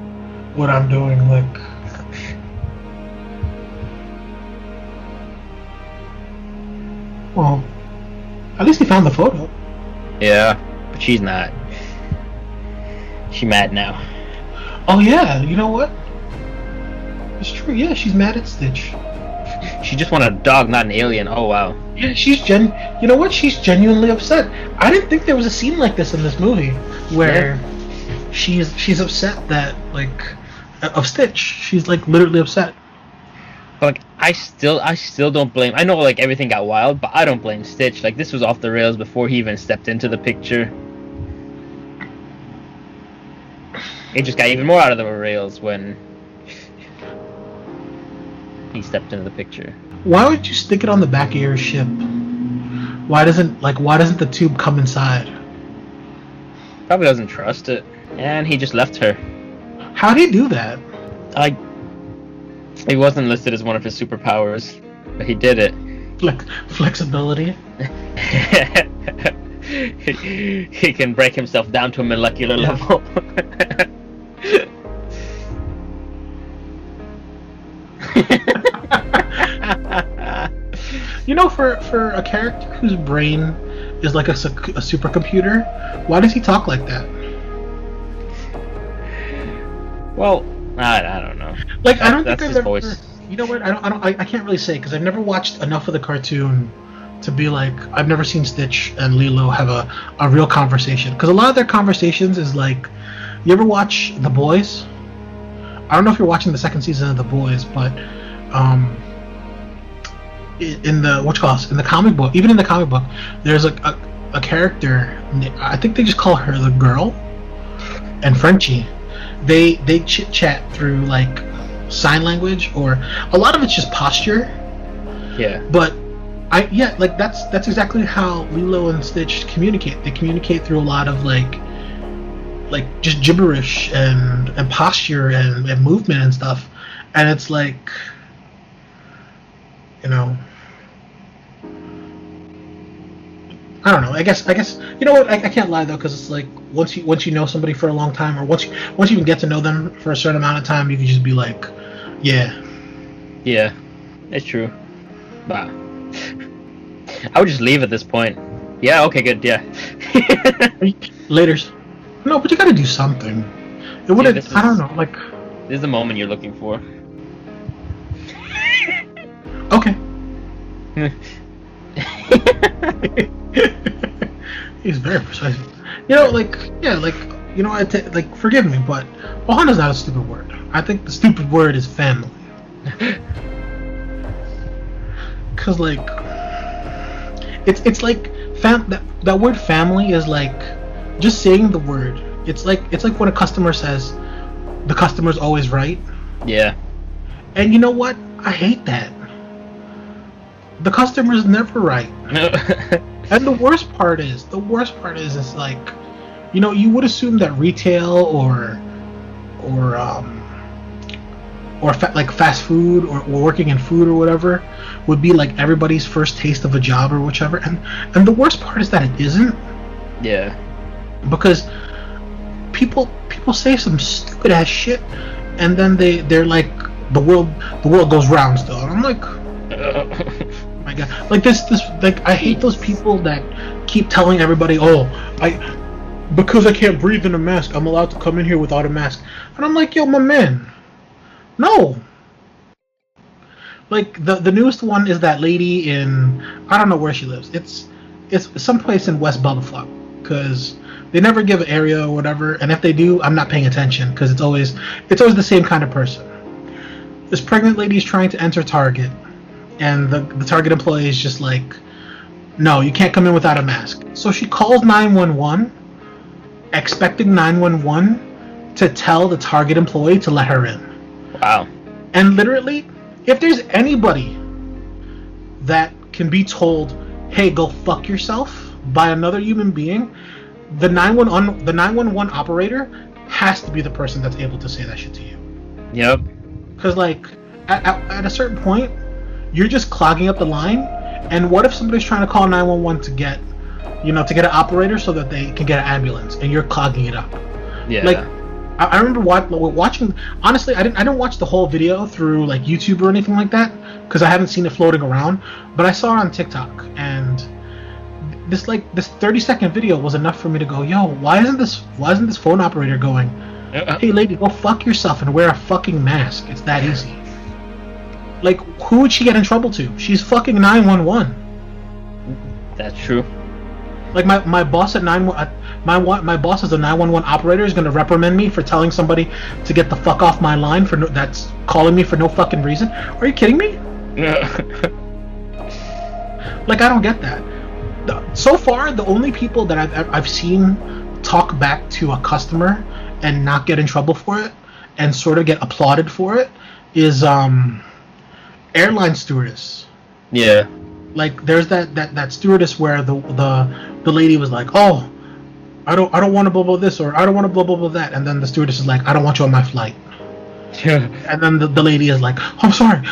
what I'm doing. Like, well, at least he found the photo. Yeah, but she's not. She mad now. Oh yeah, you know what? It's true. Yeah, she's mad at Stitch. She just wanted a dog, not an alien. Oh wow. Yeah, you know what? She's genuinely upset. I didn't think there was a scene like this in this movie where she's upset that like of Stitch. She's like literally upset. But like I still don't blame. I know like everything got wild, but I don't blame Stitch. Like this was off the rails before he even stepped into the picture. It just got even more out of the rails when he stepped into the picture. Why would you stick it on the back of your ship? Why doesn't the tube come inside? Probably doesn't trust it, and he just left her. How'd he do that? Like, it wasn't listed as one of his superpowers, but he did it. Flexibility. He can break himself down to a molecular level. You know, for a character whose brain is like a supercomputer, why does he talk like that? Well, I don't know. Like, I don't That's think his I've ever. voice. You know what? I can't really say because I've never watched enough of the cartoon to be like, I've never seen Stitch and Lilo have a real conversation. Because a lot of their conversations is like, you ever watch The Boys? I don't know if you're watching the second season of The Boys, but in the comic book, even in the comic book, there's a character. I think they just call her the girl, and Frenchie. They chit chat through like sign language, or a lot of it's just posture. Yeah. But like that's exactly how Lilo and Stitch communicate. They communicate through a lot of like just gibberish and posture and movement and stuff. And it's like, you know, I don't know. I guess you know what? I can't lie though, because it's like once you know somebody for a long time, or once you even get to know them for a certain amount of time, you can just be like, yeah, it's true. Wow. I would just leave at this point. Yeah. Okay. Good. Yeah. Laters. No, but you gotta do something. It wouldn't. I don't know. Like, this is the moment you're looking for. Okay. He's very precise. You know, like, yeah, like, you know, like, forgive me, but Ohana's not a stupid word. I think the stupid word is family. Cause like, it's like that word family is like just saying the word. It's like when a customer says the customer's always right. Yeah. And you know what? I hate that. The customer's never right. And the worst part is it's like, you know, you would assume that retail or like fast food or working in food or whatever would be like everybody's first taste of a job or whichever. And the worst part is that it isn't. Yeah. Because people say some stupid ass shit, and then they're like, the world goes round still. And I'm like, oh my god, like this like, I hate those people that keep telling everybody, because I can't breathe in a mask, I'm allowed to come in here without a mask. And I'm like, yo, my man, no. Like the newest one is that lady in, I don't know where she lives. It's someplace in West Bubblefuck, because they never give an area or whatever, and if they do, I'm not paying attention, because it's always the same kind of person. This pregnant lady is trying to enter Target, and the Target employee is just like, no, you can't come in without a mask. So she calls 911, expecting 911 to tell the Target employee to let her in. Wow. And literally, if there's anybody that can be told, hey, go fuck yourself by another human being, the 911 operator has to be the person that's able to say that shit to you. Yep. Because like at a certain point, you're just clogging up the line. And what if somebody's trying to call 911 to get an operator so that they can get an ambulance, and you're clogging it up? Yeah. Like, I remember watching. Honestly, I didn't watch the whole video through like YouTube or anything like that, because I haven't seen it floating around. But I saw it on TikTok, and this 30-second video was enough for me to go, yo, why isn't this phone operator going, hey lady, go fuck yourself and wear a fucking mask? It's that easy. Like, who would she get in trouble to? She's fucking 911. That's true. Like my boss at my boss as a 911 operator is gonna reprimand me for telling somebody to get the fuck off my line for that's calling me for no fucking reason. Are you kidding me? Like, I don't get that. So far, the only people that I've seen talk back to a customer and not get in trouble for it and sort of get applauded for it is airline stewardess. Yeah. Like, there's that stewardess where the lady was like, "Oh, I don't want to blah blah this, or I don't want to blah blah blah that," and then the stewardess is like, "I don't want you on my flight." And then the lady is like, I'm sorry,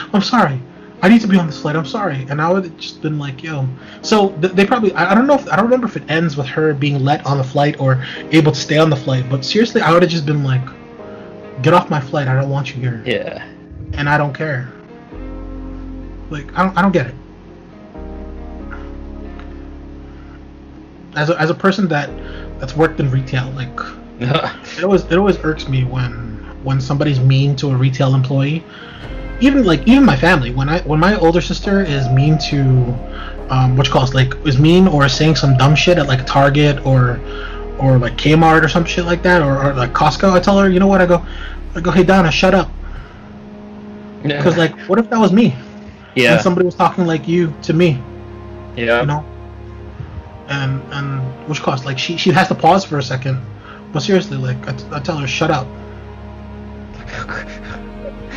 I need to be on this flight, I'm sorry. And I would have just been like, yo. So they probably, I don't know if, I don't remember if it ends with her being let on the flight or able to stay on the flight, but seriously, I would have just been like, get off my flight, I don't want you here. Yeah. And I don't care. Like, I don't get it. As a person that's worked in retail, like, it always irks me when somebody's mean to a retail employee. Even my family, when my older sister is mean to is mean or saying some dumb shit at like Target or like Kmart or some shit like that, or like Costco, I tell her, you know what, I go, hey Donna, shut up. Because like, what if that was me? Yeah. And somebody was talking like you to me. Yeah. You know? And like she has to pause for a second. But seriously, like, I tell her, shut up.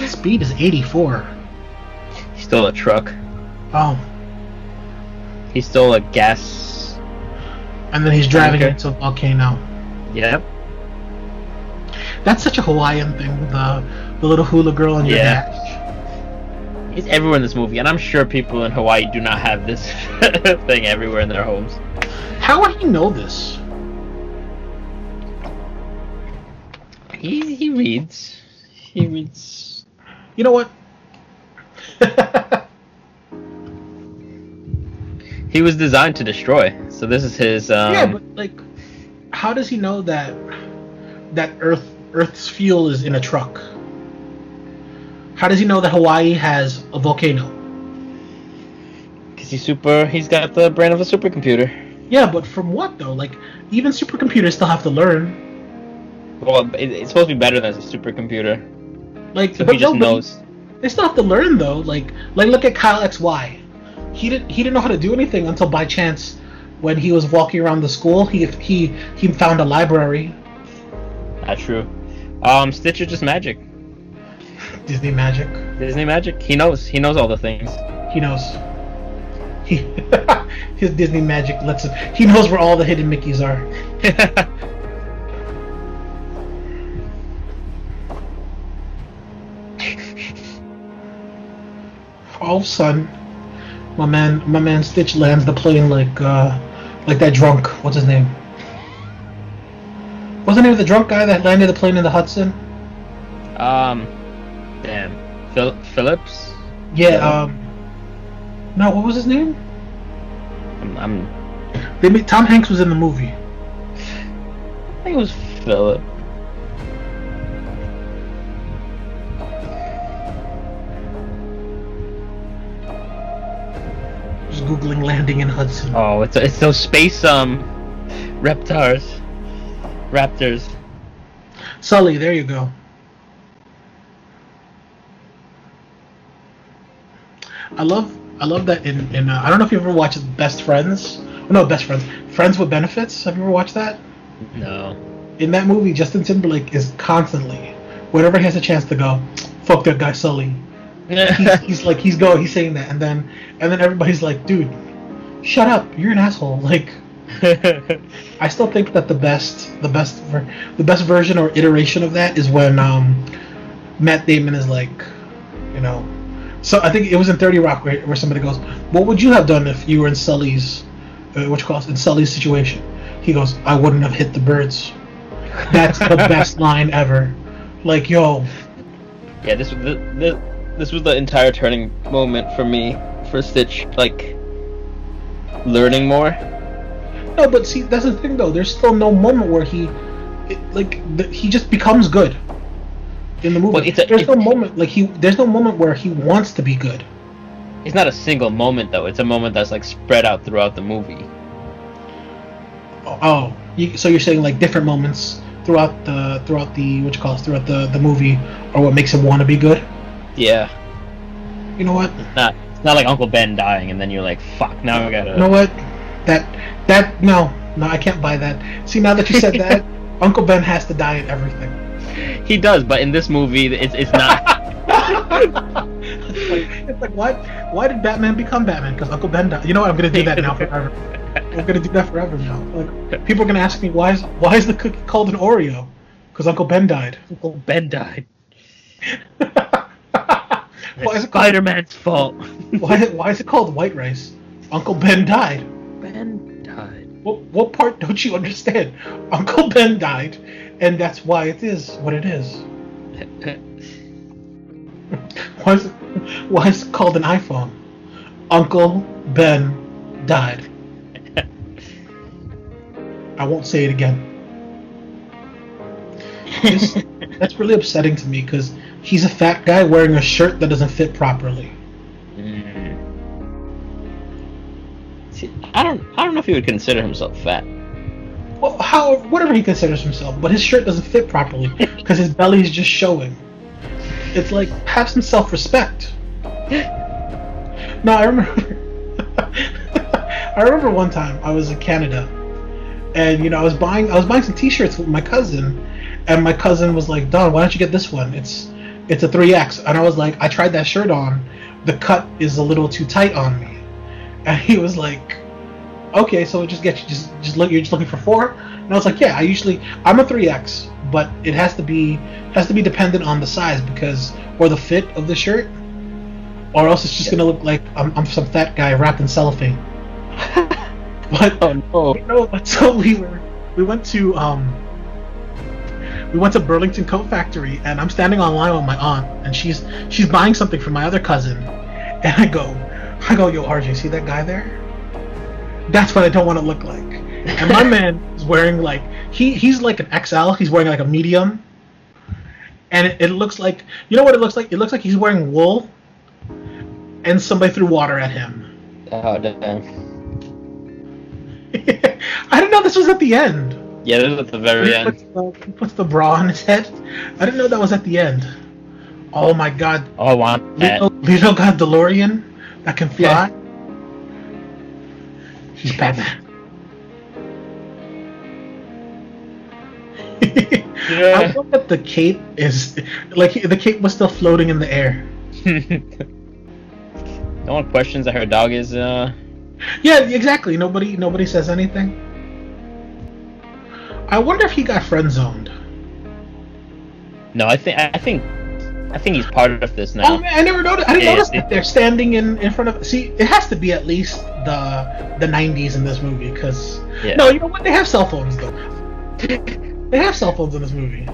Speed is 84. He stole a truck. Oh. He stole a gas. And then he's driving it to a volcano. Yep. That's such a Hawaiian thing, the little hula girl on your dash. He's everywhere in this movie, and I'm sure people in Hawaii do not have this thing everywhere in their homes. How would he know this? He reads. He reads. You know what? He was designed to destroy, so this is his. Yeah, but like, how does he know that Earth's fuel is in a truck? How does he know that Hawaii has a volcano? Because he's got the brain of a supercomputer. Yeah, but from what though? Like, even supercomputers still have to learn. Well, it's supposed to be better than a supercomputer. Like, so he just knows. They still have to learn though. Like look at Kr8zy. He didn't know how to do anything until by chance, when he was walking around the school, he found a library. Not true. Stitch is just magic. Disney magic. Disney magic. He knows. He knows all the things. He knows. His Disney magic lets him. He knows where all the hidden Mickeys are. All of a sudden, my man Stitch lands the plane like that drunk. What's his name? What's the name of the drunk guy that landed the plane in the Hudson? Damn. Phillips? Yeah, no, what was his name? Tom Hanks was in the movie. I think it was Philip. Just googling landing in Hudson. Oh, it's those space raptors. Sully, there you go. I love that in I don't know if you ever watched Best Friends. No, Best Friends. Friends with Benefits. Have you ever watched that? No. In that movie, Justin Timberlake is constantly, whenever he has a chance to go, fuck that guy Sully. he's saying that, and then everybody's like, dude, shut up, you're an asshole. Like, I still think that the best version or iteration of that is when Matt Damon is like, you know. So I think it was in 30 Rock where somebody goes, "What would you have done if you were in Sully's, in Sully's situation?" He goes, "I wouldn't have hit the birds." That's the best line ever. Like, yo. Yeah, this was the entire turning moment for me, for Stitch, like, learning more. No, but see, that's the thing though. There's still no moment where he just becomes good. in the movie. But There's no moment there's no moment where he wants to be good. It's not a single moment though. It's a moment that's like spread out throughout the movie. Oh, so you're saying like different moments throughout the throughout the movie are what makes him want to be good? Yeah. You know what? It's not like Uncle Ben dying and then you're like, fuck, now I gotta. You know what? No, I can't buy that. See, now that you said that, Uncle Ben has to die in everything. He does, but in this movie, it's not. It's like why did Batman become Batman? Because Uncle Ben died. You know what? I'm gonna do that now forever. I'm gonna do that forever now. Like, people are gonna ask me why is the cookie called an Oreo? Because Uncle Ben died. Uncle Ben died. Why is it Spider-Man's fault? why is it called white rice? Uncle Ben died. Ben died. What part don't you understand? Uncle Ben died, and that's why it is what it is. Why is it called an iPhone? Uncle Ben died. I won't say it again. That's really upsetting to me because he's a fat guy wearing a shirt that doesn't fit properly. See, I don't know if he would consider himself fat. Well, whatever he considers himself, but his shirt doesn't fit properly because his belly is just showing. It's like, have some self-respect. No, I remember one time I was in Canada, and I was buying some T-shirts with my cousin, and my cousin was like, "Don, why don't you get this one? It's a 3X." And I was like, "I tried that shirt on. The cut is a little too tight on me." And he was like, "Okay, so just get you look. You're just looking for 4?" And I was like, "Yeah, I'm a 3X, but it has to be dependent on the size or the fit of the shirt, or else it's just gonna look like I'm some fat guy wrapped in cellophane." But oh no! But so we went to Burlington Coat Factory, and I'm standing online with my aunt, and she's buying something for my other cousin, and I go, "Yo, RJ, see that guy there? That's what I don't want to look like." And my man is wearing like he's like an XL. He's wearing like a medium, and it looks like, you know what it looks like? It looks like he's wearing wool, and somebody threw water at him. Oh damn! I didn't know this was at the end. Yeah, this is at the very end. He puts the bra on his head. I didn't know that was at the end. Oh my god! Oh, I want that. Lilo got DeLorean that can fly. He's Batman. Yeah. I love that the cape is like the cape was still floating in the air. No one questions that her dog is. Yeah, exactly. Nobody says anything. I wonder if he got friend zoned. No, I think he's part of this now. Oh man, I never noticed. I didn't notice that they're standing in front of. See, it has to be at least the 90s in this movie, because no, you know what? They have cell phones though. They have cell phones in this movie.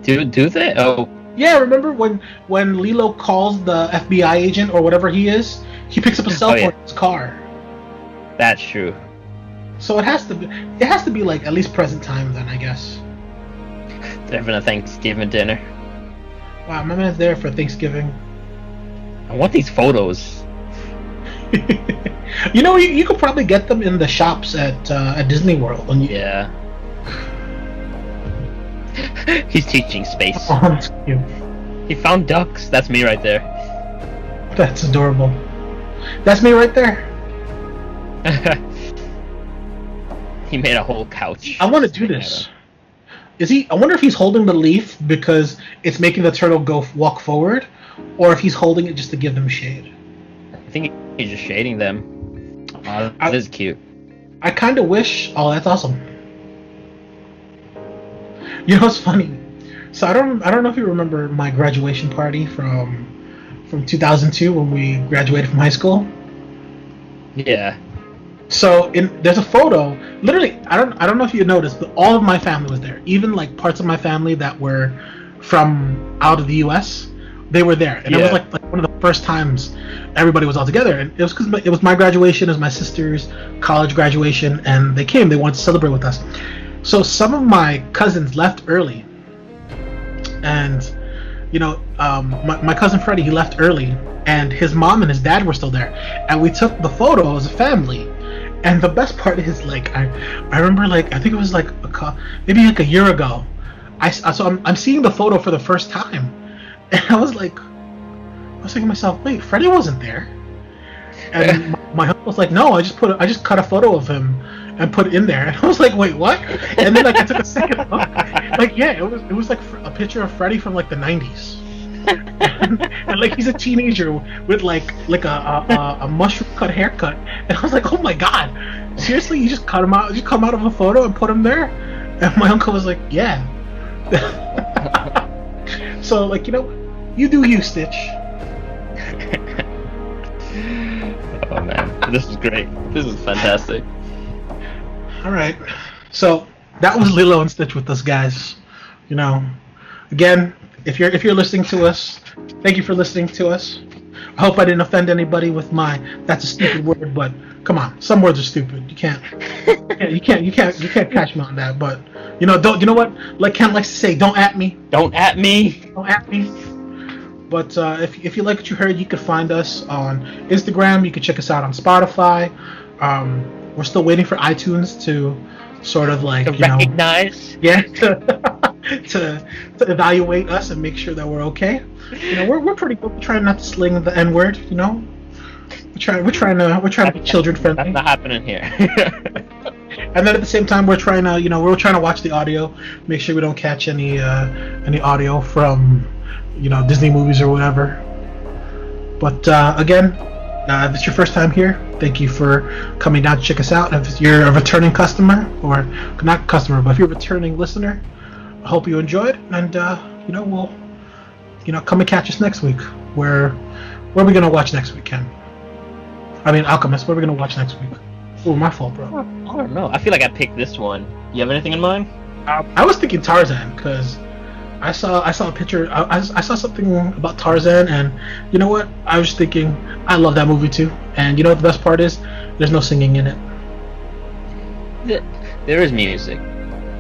Do they? Oh. Yeah, remember when Lilo calls the FBI agent or whatever he is? He picks up a cell phone in his car. That's true. So it has to be like at least present time then, I guess. They're having a Thanksgiving dinner. Wow, my man's there for Thanksgiving. I want these photos. You could probably get them in the shops at Disney World. Yeah. He's teaching space. Oh, that's cute. He found ducks. That's me right there. That's adorable. That's me right there. He made a whole couch. I want to do this. I wonder if he's holding the leaf because it's making the turtle walk forward, or if he's holding it just to give them shade. I think he's just shading them. Oh, that is cute. I kind of wish. Oh, that's awesome. You know what's funny? So I don't know if you remember my graduation party from 2002 when we graduated from high school. Yeah. So there's a photo. Literally, I don't know if you noticed, but all of my family was there. Even like parts of my family that were from out of the U.S., they were there, and it was like one of the first times everybody was all together. And it was because it was my graduation, it was my sister's college graduation, and they came. They wanted to celebrate with us. So some of my cousins left early, and my cousin Freddie, he left early, and his mom and his dad were still there, and we took the photo as a family. And the best part is, like, I remember, like, I think it was like maybe like a year ago. I'm seeing the photo for the first time, and I was thinking to myself, wait, Freddie wasn't there. And my uncle was like, no, I just cut a photo of him and put it in there. And I was like, wait, what? And then, like, I took a second look. Like, yeah, it was like a picture of Freddie from, like, the 90s. and like, he's a teenager with like a mushroom cut haircut. And I was like, oh my god, seriously, you just cut him out? You come out of a photo and put him there? And my uncle was like, yeah. So, like, you do you, Stitch. Oh man, this is great. This is fantastic. All right, so that was Lilo and Stitch with us, guys. Again, if you're listening to us, thank you for listening to us. I hope I didn't offend anybody with that's a stupid word, but come on, some words are stupid. You can't catch me on that. But don't, you know what? Like Ken likes to say, don't at me. Don't at me. Don't at me. But if you like what you heard, you can find us on Instagram. You can check us out on Spotify. We're still waiting for iTunes to sort of like recognize. To evaluate us and make sure that we're okay. We're pretty good. We're trying not to sling the N-word. We're trying to be children friendly. That's not happening here. And then at the same time, we're trying to watch the audio, make sure we don't catch any audio from Disney movies or whatever. But again, if it's your first time here, thank you for coming down to check us out. If you're a returning customer, or not customer, but if you're a returning listener, I hope you enjoyed, and we'll come and catch us next week. Where are we gonna watch next week, Ken? I mean, Alchemist. What are we gonna watch next week? Oh, my fault, bro. I don't know. I feel like I picked this one. You have anything in mind? I was thinking Tarzan, because I saw a picture. I saw something about Tarzan, and you know what? I was thinking, I love that movie too. And you know what the best part is? There's no singing in it. There is music.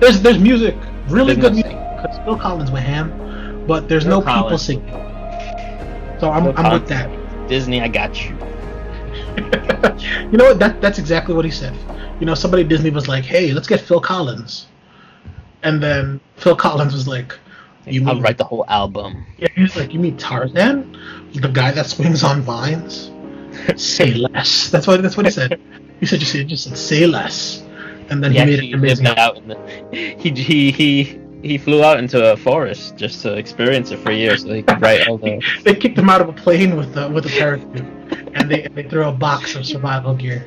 There's music. Really There's good music. Because Phil Collins went ham, but there's Phil no people Collins. singing. So I'm with that. Disney, I got you. You know what? That's exactly what he said. Somebody at Disney was like, "Hey, let's get Phil Collins," and then Phil Collins was like, I'll write the whole album. Yeah, he was like, "You mean Tarzan, the guy that swings on vines? Say less." That's what he said. He said, just said, "Say less," and then he made it amazing. He flew out into a forest just to experience it for a year, so he could write all the. They kicked him out of a plane with a parachute, and they threw a box of survival gear,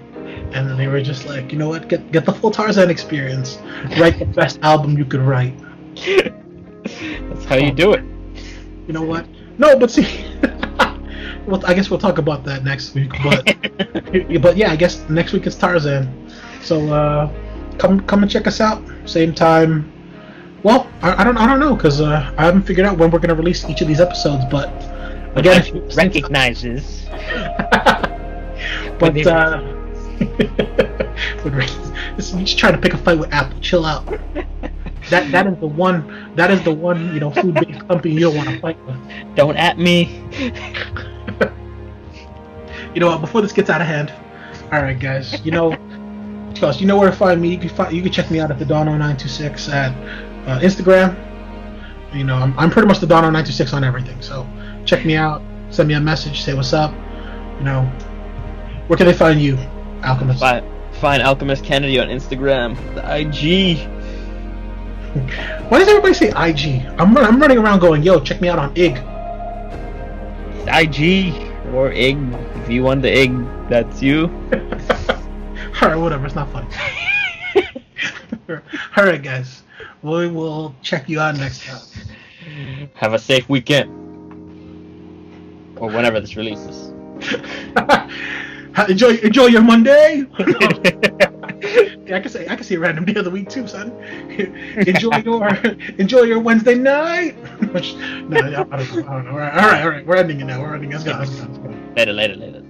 and then they were just like, you know what? Get the full Tarzan experience. Write the best album you could write. That's how you do it. You know what? No, but see, well, I guess we'll talk about that next week. But yeah, I guess next week is Tarzan. So come and check us out. Same time. Well, I don't know, because I haven't figured out when we're gonna release each of these episodes. But again, if you recognizes. But you're just trying to pick a fight with Apple. Chill out. That is the one food-based company you don't want to fight with. Don't at me. You know what? Before this gets out of hand, all right, guys. You know where to find me. You can check me out at the Dono926 at Instagram. I'm pretty much the Dono926 on everything. So check me out. Send me a message. Say what's up. Where can they find you, Alchemist? Find Alchemist Kennedy on Instagram. The IG. Why does everybody say IG? I'm running around going, yo, check me out on IG. IG or IG. If you want the IG, that's you. Alright, whatever. It's not funny. Alright, guys. We will check you out next time. Have a safe weekend. Or whenever this releases. Enjoy your Monday. Yeah, I can say a random day of the week too, son. enjoy your Wednesday night. I don't know. All right. We're ending it now. Let's go. Later.